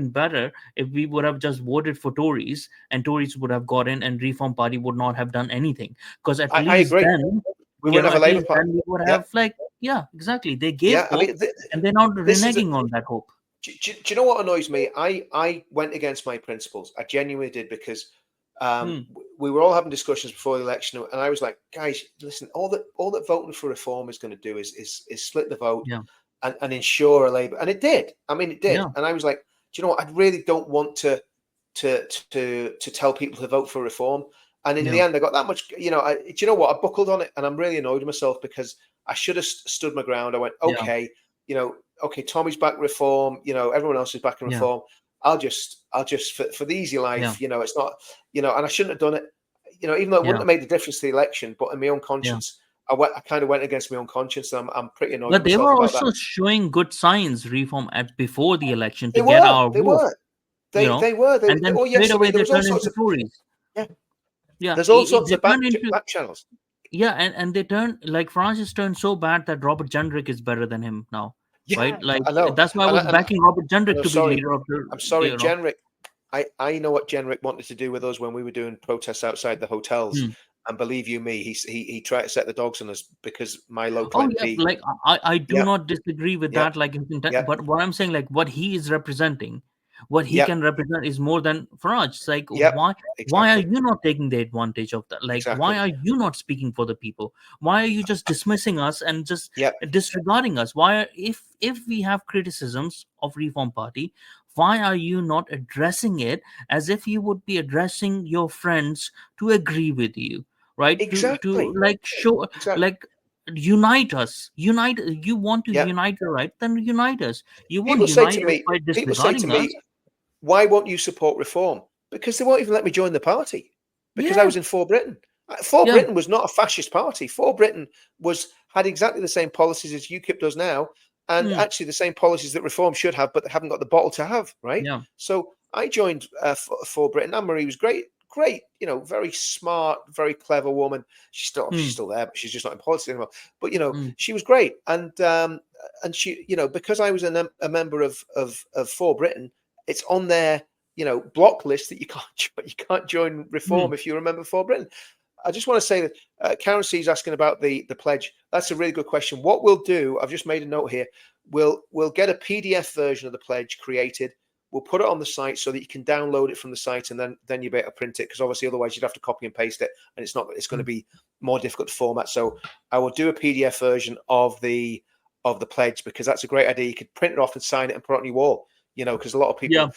better if we would have just voted for Tories, and Tories would have got in, and Reform Party would not have done anything. Because at least then we would have a Labour Party. We would have exactly. They gave hope, I mean, and they're not reneging on that hope. Do you know what annoys me? I went against my principles. I genuinely did, because we were all having discussions before the election, and I was like, guys, listen, all that voting for Reform is going to do is split the vote and ensure a Labour. And it did. I mean, it did. Yeah. And I was like, do you know what? I really don't want to tell people to vote for Reform. And in the end, I got that much, do you know what? I buckled on it, and I'm really annoyed with myself, because I should have stood my ground. I went, okay, okay, Tommy's back Reform, everyone else is back in Reform. I'll just for the easy life, it's not, and I shouldn't have done it. even though it wouldn't Yeah. have made a difference to the election, but in my own Yeah. conscience, I kind of went against my own conscience. And I'm pretty annoyed But with they myself were about that. also showing good signs, Reform, at before the election to They get were, our they vote, were, they were. and then Oh straight yes, I away mean there they was all turn sorts into of Tories. yeah. Yeah, There's all sorts they of turn into back channels. yeah, and they turn, like, Francis turned so bad that Robert Jendrik is better than him now, right? Yeah, Like, I know, that's why I was and backing Robert I'm Jendrik to be sorry, leader of the, I'm sorry, Jenrick. I know what Jenrick wanted to do with us when we were doing protests outside the hotels, Hmm. and believe you me, he tried to set the dogs on us because my local Oh yeah, MP. like I do Yeah, not disagree with yeah, that. Like his intent, yeah, but what I'm saying, like what he is representing, what he yeah, can represent is more than Farage. It's like, yeah. why are Exactly, you not taking the advantage of that? Like, why exactly. are you not speaking for the people? Why are you just dismissing us and just Yeah, disregarding us? Why are, if we have criticisms of Reform Party, why are you not addressing it as if you would be addressing your friends to agree with you, right? To exactly, like show, exactly. like, unite. You want to Yeah. unite, right? Then unite us. You won't People say unite to us me, by people say to disregarding us. me, why won't you support reform? Because they won't even let me join the party because I Yeah, was in For Britain. For yeah. Britain was not a fascist party. For Britain had exactly the same policies as UKIP does now, and Mm, actually the same policies that Reform should have, but they haven't got the bottle to have. Right. yeah. So I joined For Britain. Anne Marie was great, great. Very smart, very clever woman. She's Mm, still there, but she's just not in politics anymore. But mm, she was great, and she, because I was a member of For Britain, it's on their block list that you can't join Reform mm. if you remember For Britain. I just want to say that Karen C is asking about the pledge. That's a really good question. What we'll do, I've just made a note here. We'll get a PDF version of the pledge created. We'll put it on the site so that you can download it from the site, and then you better print it, because obviously otherwise you'd have to copy and paste it, and it's going to be more difficult to format. So I will do a PDF version of the pledge, because that's a great idea. You could print it off and sign it and put it on your wall. Because a lot of Yeah, people,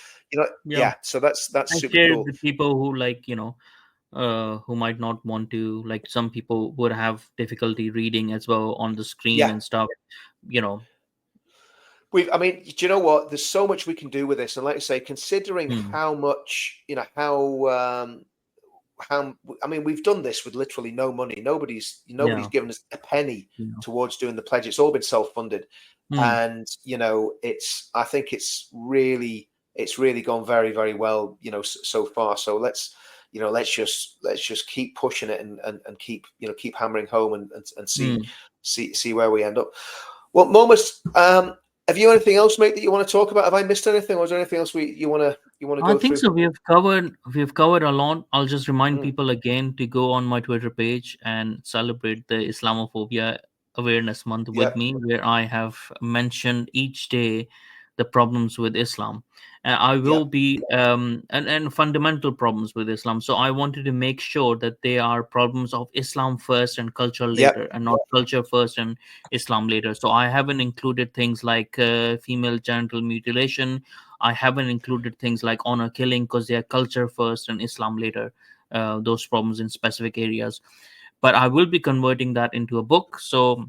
yeah. yeah. So that's And super share it cool. with people who, like, who might not want to, like, some people would have difficulty reading as well on the screen Yeah. and stuff. You know. I mean, do you know what? There's so much we can do with this, and like I say, considering Mm, how much, how I mean, we've done this with literally no money. Nobody's yeah. given us a penny Yeah. towards doing the pledge. It's all been self-funded, Mm, and I think it's really gone very, very well, so far. So let's just keep pushing it, and keep hammering home, and see mm. see where we end up. Well, Momus, have you anything else, mate, that you want to talk about? Have I missed anything, or is there anything else you want to I go think through? so. We have covered a lot. I'll just remind Mm, people again to go on my Twitter page and celebrate the Islamophobia Awareness Month yeah, with me, where I have mentioned each day the problems with Islam. I yeah, will be and fundamental problems with Islam. So I wanted to make sure that they are problems of Islam first and culture yeah, later, and not culture first and Islam later. So I haven't included things like female genital mutilation. I haven't included things like honor killing, because they are culture first and Islam later. Those problems in specific areas, but I will be converting that into a book. So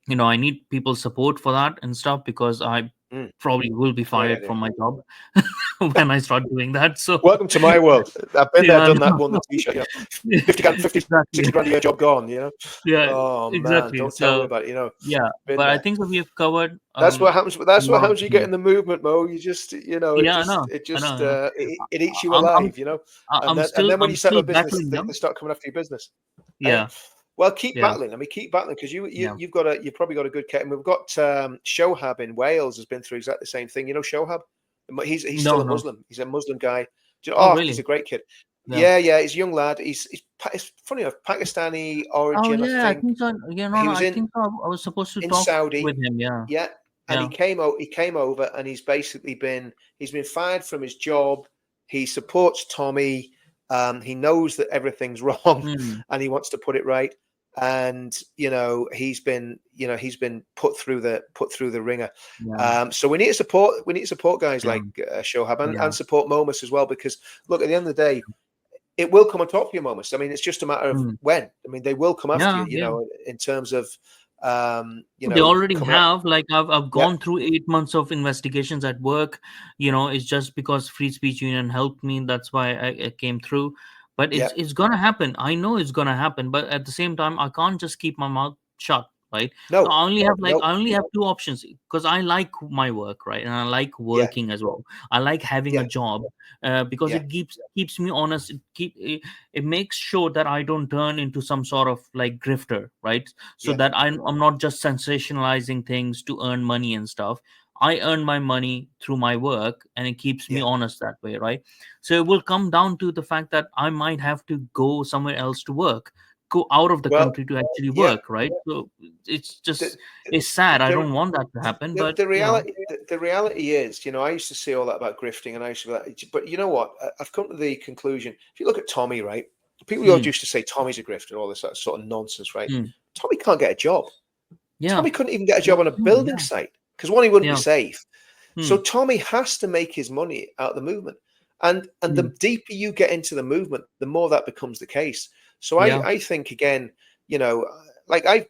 I need people's support for that and stuff, because I mm, probably will be great fired idea. from my job when I start doing that. So Welcome to my world. I've been there, yeah, done that, no. won the t-shirt. 50 grand, 50, Exactly. 60 grand a year job gone. Yeah, Oh man, exactly. don't tell me So about it. yeah, Been but I there. think that we have covered That's what happens. That's a what lot of happens when you get things. in the movement, Mo. You just, Yeah, I know, I know, I know. it eats you I'm I'm alive, and I'm then still when I'm you set still up a business, battling they them. start coming after your business. Eh? Yeah, Well, keep yeah, battling. I mean, keep battling, because yeah. you've probably got a good kit. And we've got Shohab in Wales has been through exactly the same thing. Shohab, he's still No, a no. Muslim. He's a Muslim guy. Oh, He's really? a great kid. Yeah. Yeah. He's a young lad. It's funny enough, Pakistani Oh, origin, I yeah. I think. think so. Yeah, no, He no. was I in think I was supposed to in talk Saudi. with him. Yeah, Yeah, and yeah. he came over, and he's been fired from his job. He supports Tommy. He knows that everything's wrong, Mm, and he wants to put it right. And he's been put through the ringer. yeah, So we need to support guys yeah, like Shohab, yeah, and support Momus as well, because look, at the end of the day, it will come on top of you, Momus. I mean, it's just a matter of mm, when. I mean, they will come after you. yeah, yeah. In terms of They already coming up. have. Like, I've Yeah, gone through 8 months of investigations at work. It's just because Free Speech Union helped me. That's why I came through. but Yeah. it's gonna happen. I know it's gonna happen, but at the same time, I can't just keep my mouth shut, right? So No. I only have No. I only have two options, because I like my work, right, and I like Yeah. working as well. I like having Yeah. a job, because Yeah. it keeps me honest. It makes sure that I don't turn into some sort of like grifter, right? So Yeah. that I'm not just sensationalizing things to earn money and stuff. I earn my money through my work, and it keeps me Yeah. honest that way, right? So it will come down to the fact that I might have to go somewhere else to work, go out of the Well, country to actually yeah. work, right? So it's The, just, it's sad. I the, don't want that to happen, but the reality, the reality is, I used to say all that about grifting, and I used to be like, but you know what? I've come to the conclusion. If you look at Tommy, right? People always mm, used to say Tommy's a grifter, all this sort of nonsense, right? mm, Tommy can't get a job. yeah, Tommy couldn't even get a job on a building yeah, site because one, he wouldn't be yeah, safe. So mm, Tommy has to make his money out of the movement, and the mm, deeper you get into the movement, the more that becomes the case. So yeah, I think again, like I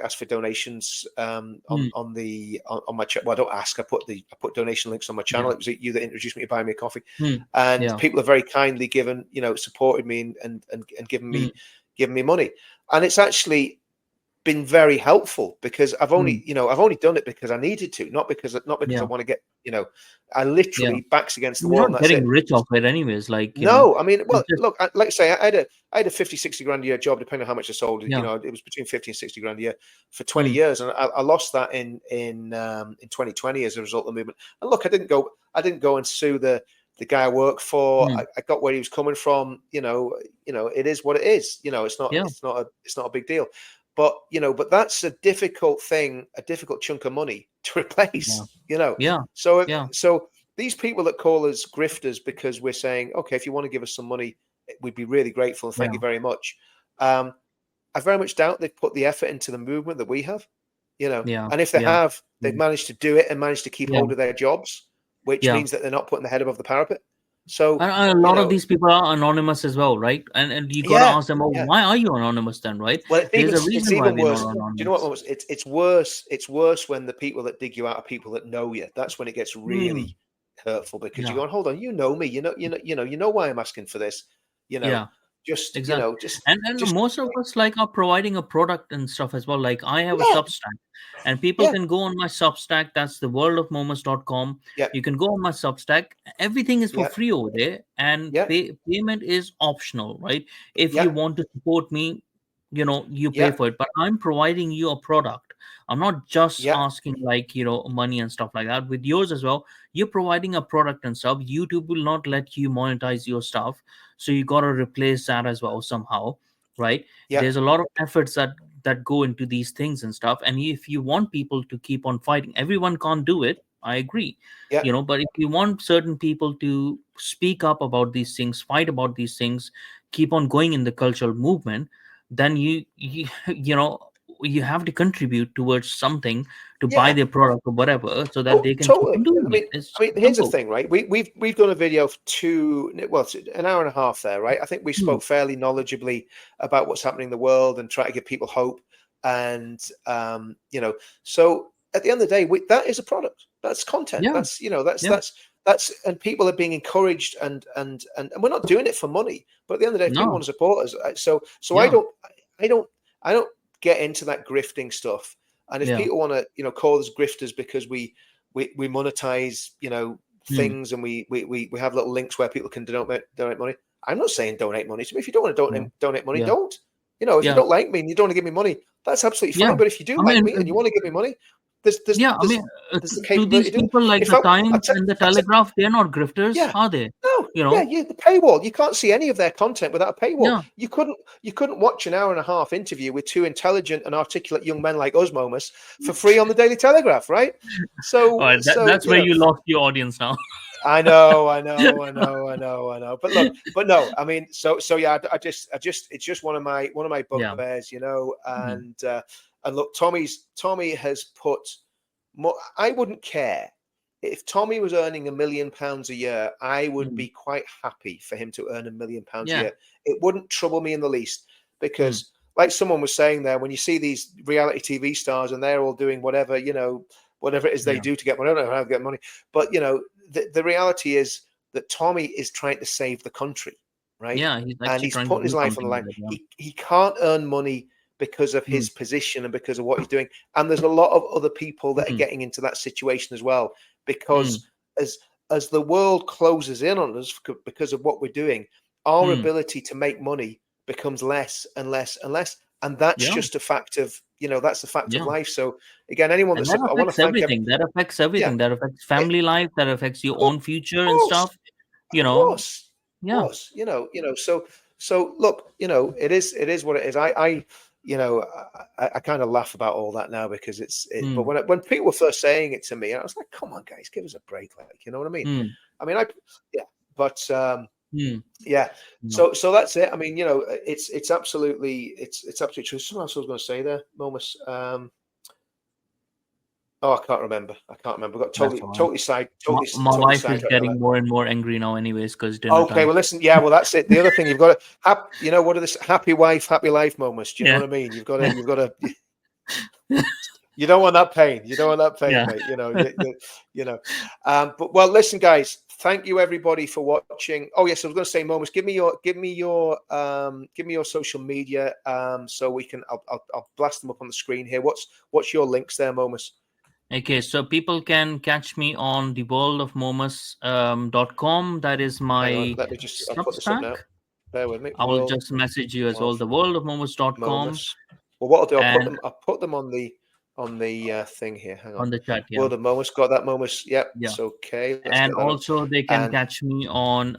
ask for donations mm, on my well, I don't ask. I put donation links on my channel. yeah, It was you that introduced me to Buy Me a Coffee, mm, and yeah, people have very kindly given, supported me and mm, given me money, and it's actually been very helpful because I've mm, only done it because I needed to, not because I yeah, want to get, I yeah. literally backs against the You're wall, and not that's getting it. rich off it anyways, like, No, I mean, well, it's just, look, like I say, I had a 50, 60 grand a year job, depending on how much I sold. yeah, It was between 50 and 60 grand a year for 20 mm, years. And I lost that in 2020 as a result of the movement. And look, I didn't go and sue the guy I work for. mm, I got where he was coming from. It is what it is. yeah, It's not a big deal. But that's a difficult thing, a difficult chunk of money to yeah, replace. yeah, So yeah, so these people that call us grifters because we're saying, okay, if you want to give us some money, we'd be really grateful and thank yeah, you very much. Um, I very much doubt they've put the effort into the movement that we have, yeah, and if they yeah, have, yeah, they've managed to do it and managed to keep yeah, hold of their jobs, which yeah. means that they're not putting the head above the parapet. So, And a lot of these people are anonymous as well, right? And you got to yeah, ask them, oh, yeah. why are you anonymous then, right? Well, There's a it's reason why even we're not worse. Do you know what? anonymous. Mom, it's worse. It's worse when the people that dig you out are people that know you. That's when it gets Mm, really hurtful because you're yeah, going, hold on, you know me, you know why I'm asking for this, you know, yeah. just Exactly. And just most of us like are providing a product and stuff as well. Like I have a yeah, Substack, and people yeah, can go on my Substack. That's the worldofmomus.com. yeah, You can go on my Substack. Everything is for yeah, free over there, and yeah, payment is optional, right? If you yeah, want to support me, you pay yeah, for it. But I'm providing you a product. I'm not just yeah, asking like money and stuff like that. With yours as well, you're providing a product and stuff. YouTube will not let you monetize your stuff, so you got to replace that as well somehow, right? yeah, There's a lot of efforts that go into these things and stuff, and if you want people to keep on fighting, everyone can't do it, I agree, yeah, but if you want certain people to speak up about these things, fight about these things, keep on going in the cultural movement, then you have to contribute towards something, to buy yeah. their product or whatever, so that Oh, they can keep totally. on doing it. It's Here's the simple. thing, right? We've done a video for it's an hour and a half there, right? I think we Hmm. spoke fairly knowledgeably about what's happening in the world and try to give people hope. And so at the end of the day, that is a product. That's content. Yeah, yeah, And people are being encouraged, and we're not doing it for money. But at the end of the day, if people no, want to support us, so yeah, I don't, I don't get into that grifting stuff. And if yeah. people want to, call us grifters because we monetize, Hmm. things, and we have little links where people can donate money. I'm not saying donate money to me. If you don't want to Yeah, donate money, yeah, don't. If you yeah, don't like me and you don't want to give me money, that's absolutely yeah. fine. But if you do I like mean, me and you want to give me money, there's there's yeah. I there's mean, there's the to capability these to do it. people like If the Times and the I t- Telegraph, they're not grifters, yeah, are they? no, You yeah, know? yeah, the paywall. You can't see any of their content without a paywall. Yeah. You couldn't watch an hour and a half interview with two intelligent and articulate young men like us, Momus, for free on the Daily Telegraph, right? All So right. That's where you lost your audience now. I know, I know, I know, I know, I know. But look, but no, I mean, so yeah, it's just one of my Yeah. bugbears, Mm, and look, Tommy has put more. I wouldn't care if Tommy was earning £1 million a year. I would mm, be quite happy for him to earn £1 million a yeah. year. It wouldn't trouble me in the least Mm, because, like someone was saying there, when you see these reality TV stars and they're all doing whatever, whatever it is they yeah. do to get money. I don't know how to get money, but the reality is that Tommy is trying to save the country. right? Yeah, he's And actually he's trying to putting his do life on the something line. with it. Yeah. He can't earn money because of his position and because of what he's doing. And there's a lot of other people that are getting into that situation as well, because as the world closes in on us because of what we're doing, our ability to make money becomes less and less and less. And that's Yeah. just a fact of, that's the fact of Yeah. life. So again, anyone And that's, that I want to affects thank everything. That affects yeah, everything. That affects it, family life. That affects your own future and course, stuff. You of know. course, Yeah. so look, it is what it is. I kind of laugh about all that now because but when people were first saying it to me, I was like, come on, guys, give us a break. Like, you know what I mean? I mean, but yeah. No. So that's it. I mean, it's absolutely true. Something else I was going to say there, Momus. I can't remember. I've got That's all right. My totally wife is sidetracked now. getting more and more angry now, anyways, because dinner Okay, time. well, listen. Yeah, well, that's it. The other thing you've got to, what are this happy wife, happy life moments? Do you know Yeah. what I mean? You've got to. You don't want that pain. You don't want that pain, Yeah. mate. But well, listen, guys. Thank you, everybody, for watching. Oh yes, I was going to say, Momus, give me your social media, so we can. I'll blast them up on the screen here. What's your links there, Momus? Okay, so people can catch me on the world of Momus.com. That is Hang on, my I'll put this up Substack. now. Bear with me. I will World just message you as well. of The world of Momus.com. Momus. Well, what I'll do, And I'll put them on the thing here. Hang on. on the chat, yeah. World of Momus. Got that, Momus? Yep. Yeah. It's okay. Let's And get that up. also they can catch me on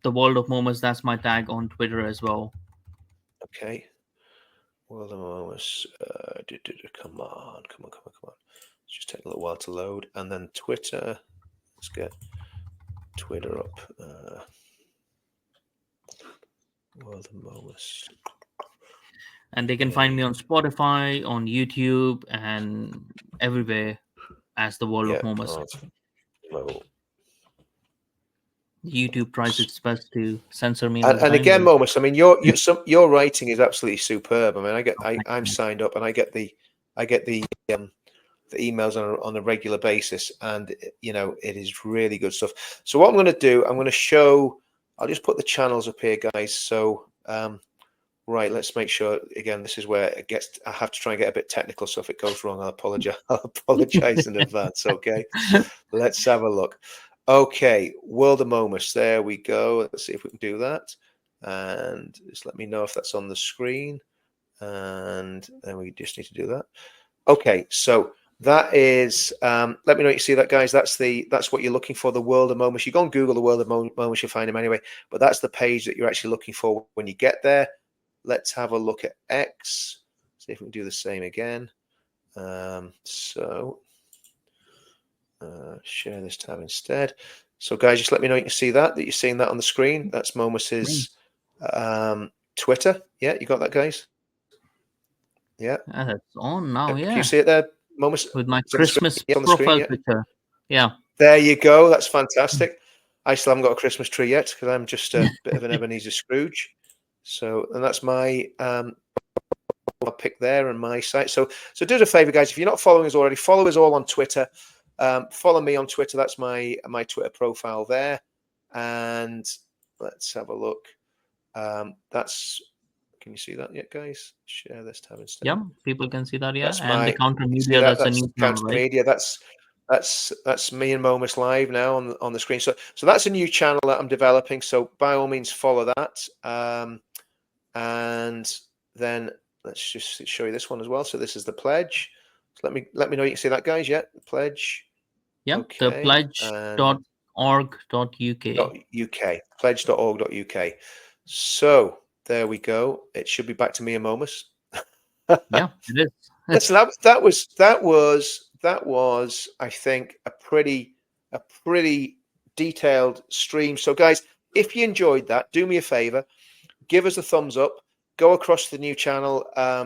the world of Momus. That's my tag on Twitter as well. Okay. World of Momus. Come on. It's just take a little while to load. And then Twitter. Let's get Twitter up. World of Momus. And they can find me on Spotify, on YouTube, and everywhere as the world of Momus. YouTube tries its best to censor me. And again, Momus, I mean, your writing is absolutely superb. I mean, I'm signed up, and I get the emails on a regular basis, and it is really good stuff. So what I'm going to do, I'm going to show. I'll just put the channels up here, guys. So right, let's make sure. Again, this is where it gets. I have to try and get a bit technical, so if it goes wrong, I'll apologize in advance. Okay, let's have a look. Okay, World of Momus. There we go. Let's see if we can do that, and just let me know if that's on the screen. And then we just need to do that. Okay, so that is. Let me know if you see that, guys. That's what you're looking for. The World of Momus. You go and Google the World of Momus, you'll find him anyway. But that's the page that you're actually looking for when you get there. Let's have a look at X. See if we can do the same again. Share this tab instead. So, guys, just let me know you can see that you're seeing that on the screen. That's Momus's Twitter. Yeah, you got that, guys? Yeah. That's on now, yeah. Can you see it there, Momus? With my Christmas profile picture. Yeah. There you go. That's fantastic. I still haven't got a Christmas tree yet because I'm just a bit of an Ebenezer Scrooge. So, and that's my pick there and my site. So do us a favor, guys. If you're not following us already, follow us all on Twitter. Follow me on Twitter. That's my Twitter profile there. And let's have a look. Can you see that yet, guys? Share this tab instead. Yeah, people can see that. Yeah, that's and the Counter Media. That's a new channel, right? Media. That's me and Momus live now on the screen. So that's a new channel that I'm developing. So by all means, follow that. And then let's just show you this one as well. So this is the pledge. So let me know you can see that, guys. Yeah, the pledge. Yeah, okay. The pledge.org.uk. Pledge.org.uk. So there we go. It should be back to me and Momus. Yeah, it is. Listen, that was I think a pretty detailed stream. So guys, if you enjoyed that, do me a favor, give us a thumbs up, go across to the new channel,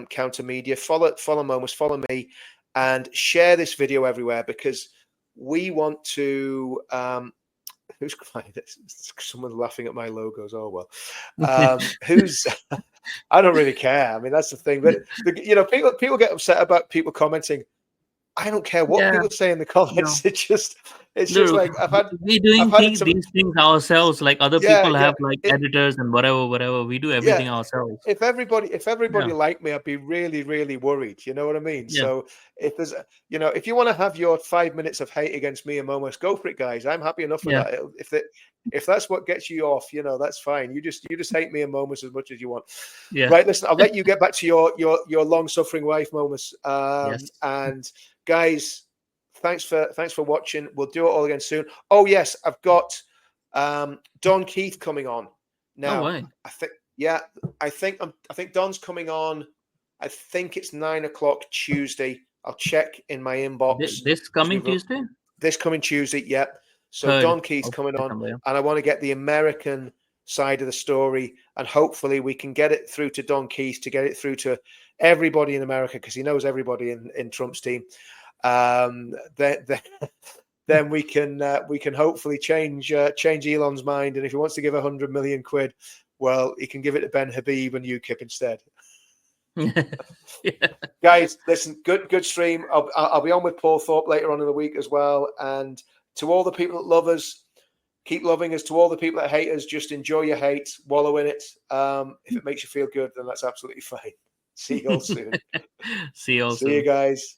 Counter Media, follow Momus, follow me, and share this video everywhere because we want to who's crying? Someone's laughing at my logos. Oh well. Who's I don't really care. I mean, that's the thing. But people get upset about people commenting. I don't care what people say in the comments. No. It's just No, like we doing some, these things ourselves. Like other yeah, people yeah. have like editors and whatever. We do everything ourselves. If everybody liked me, I'd be really, really worried. You know what I mean? Yeah. So if there's, if you want to have your 5 minutes of hate against me and Momus, go for it, guys. I'm happy enough with that. If that's what gets you off, that's fine. You just hate me and Momus as much as you want. Yeah. Right. Listen, I'll let you get back to your long suffering wife, Momus. Yes. And guys, thanks for watching. We'll do it all again soon. Oh yes, I've got Don Keith coming on now. Right. I think Don's coming on. I think it's 9 o'clock Tuesday. I'll check in my inbox. This coming Tuesday? This coming Tuesday, yep. So Third. Don Keith's coming on, and I want to get the American side of the story, and hopefully we can get it through to Don Keith, to get it through to everybody in America, because he knows everybody in Trump's team. Then we can hopefully change Elon's mind, and if he wants to give 100 million quid, well, he can give it to Ben Habib and UKIP instead. Guys, listen, good stream. I'll be on with Paul Thorpe later on in the week as well. And to all the people that love us, keep loving us. To all the people that hate us, just enjoy your hate, wallow in it. If it makes you feel good, then that's absolutely fine. See you all soon. See you all soon. See you guys.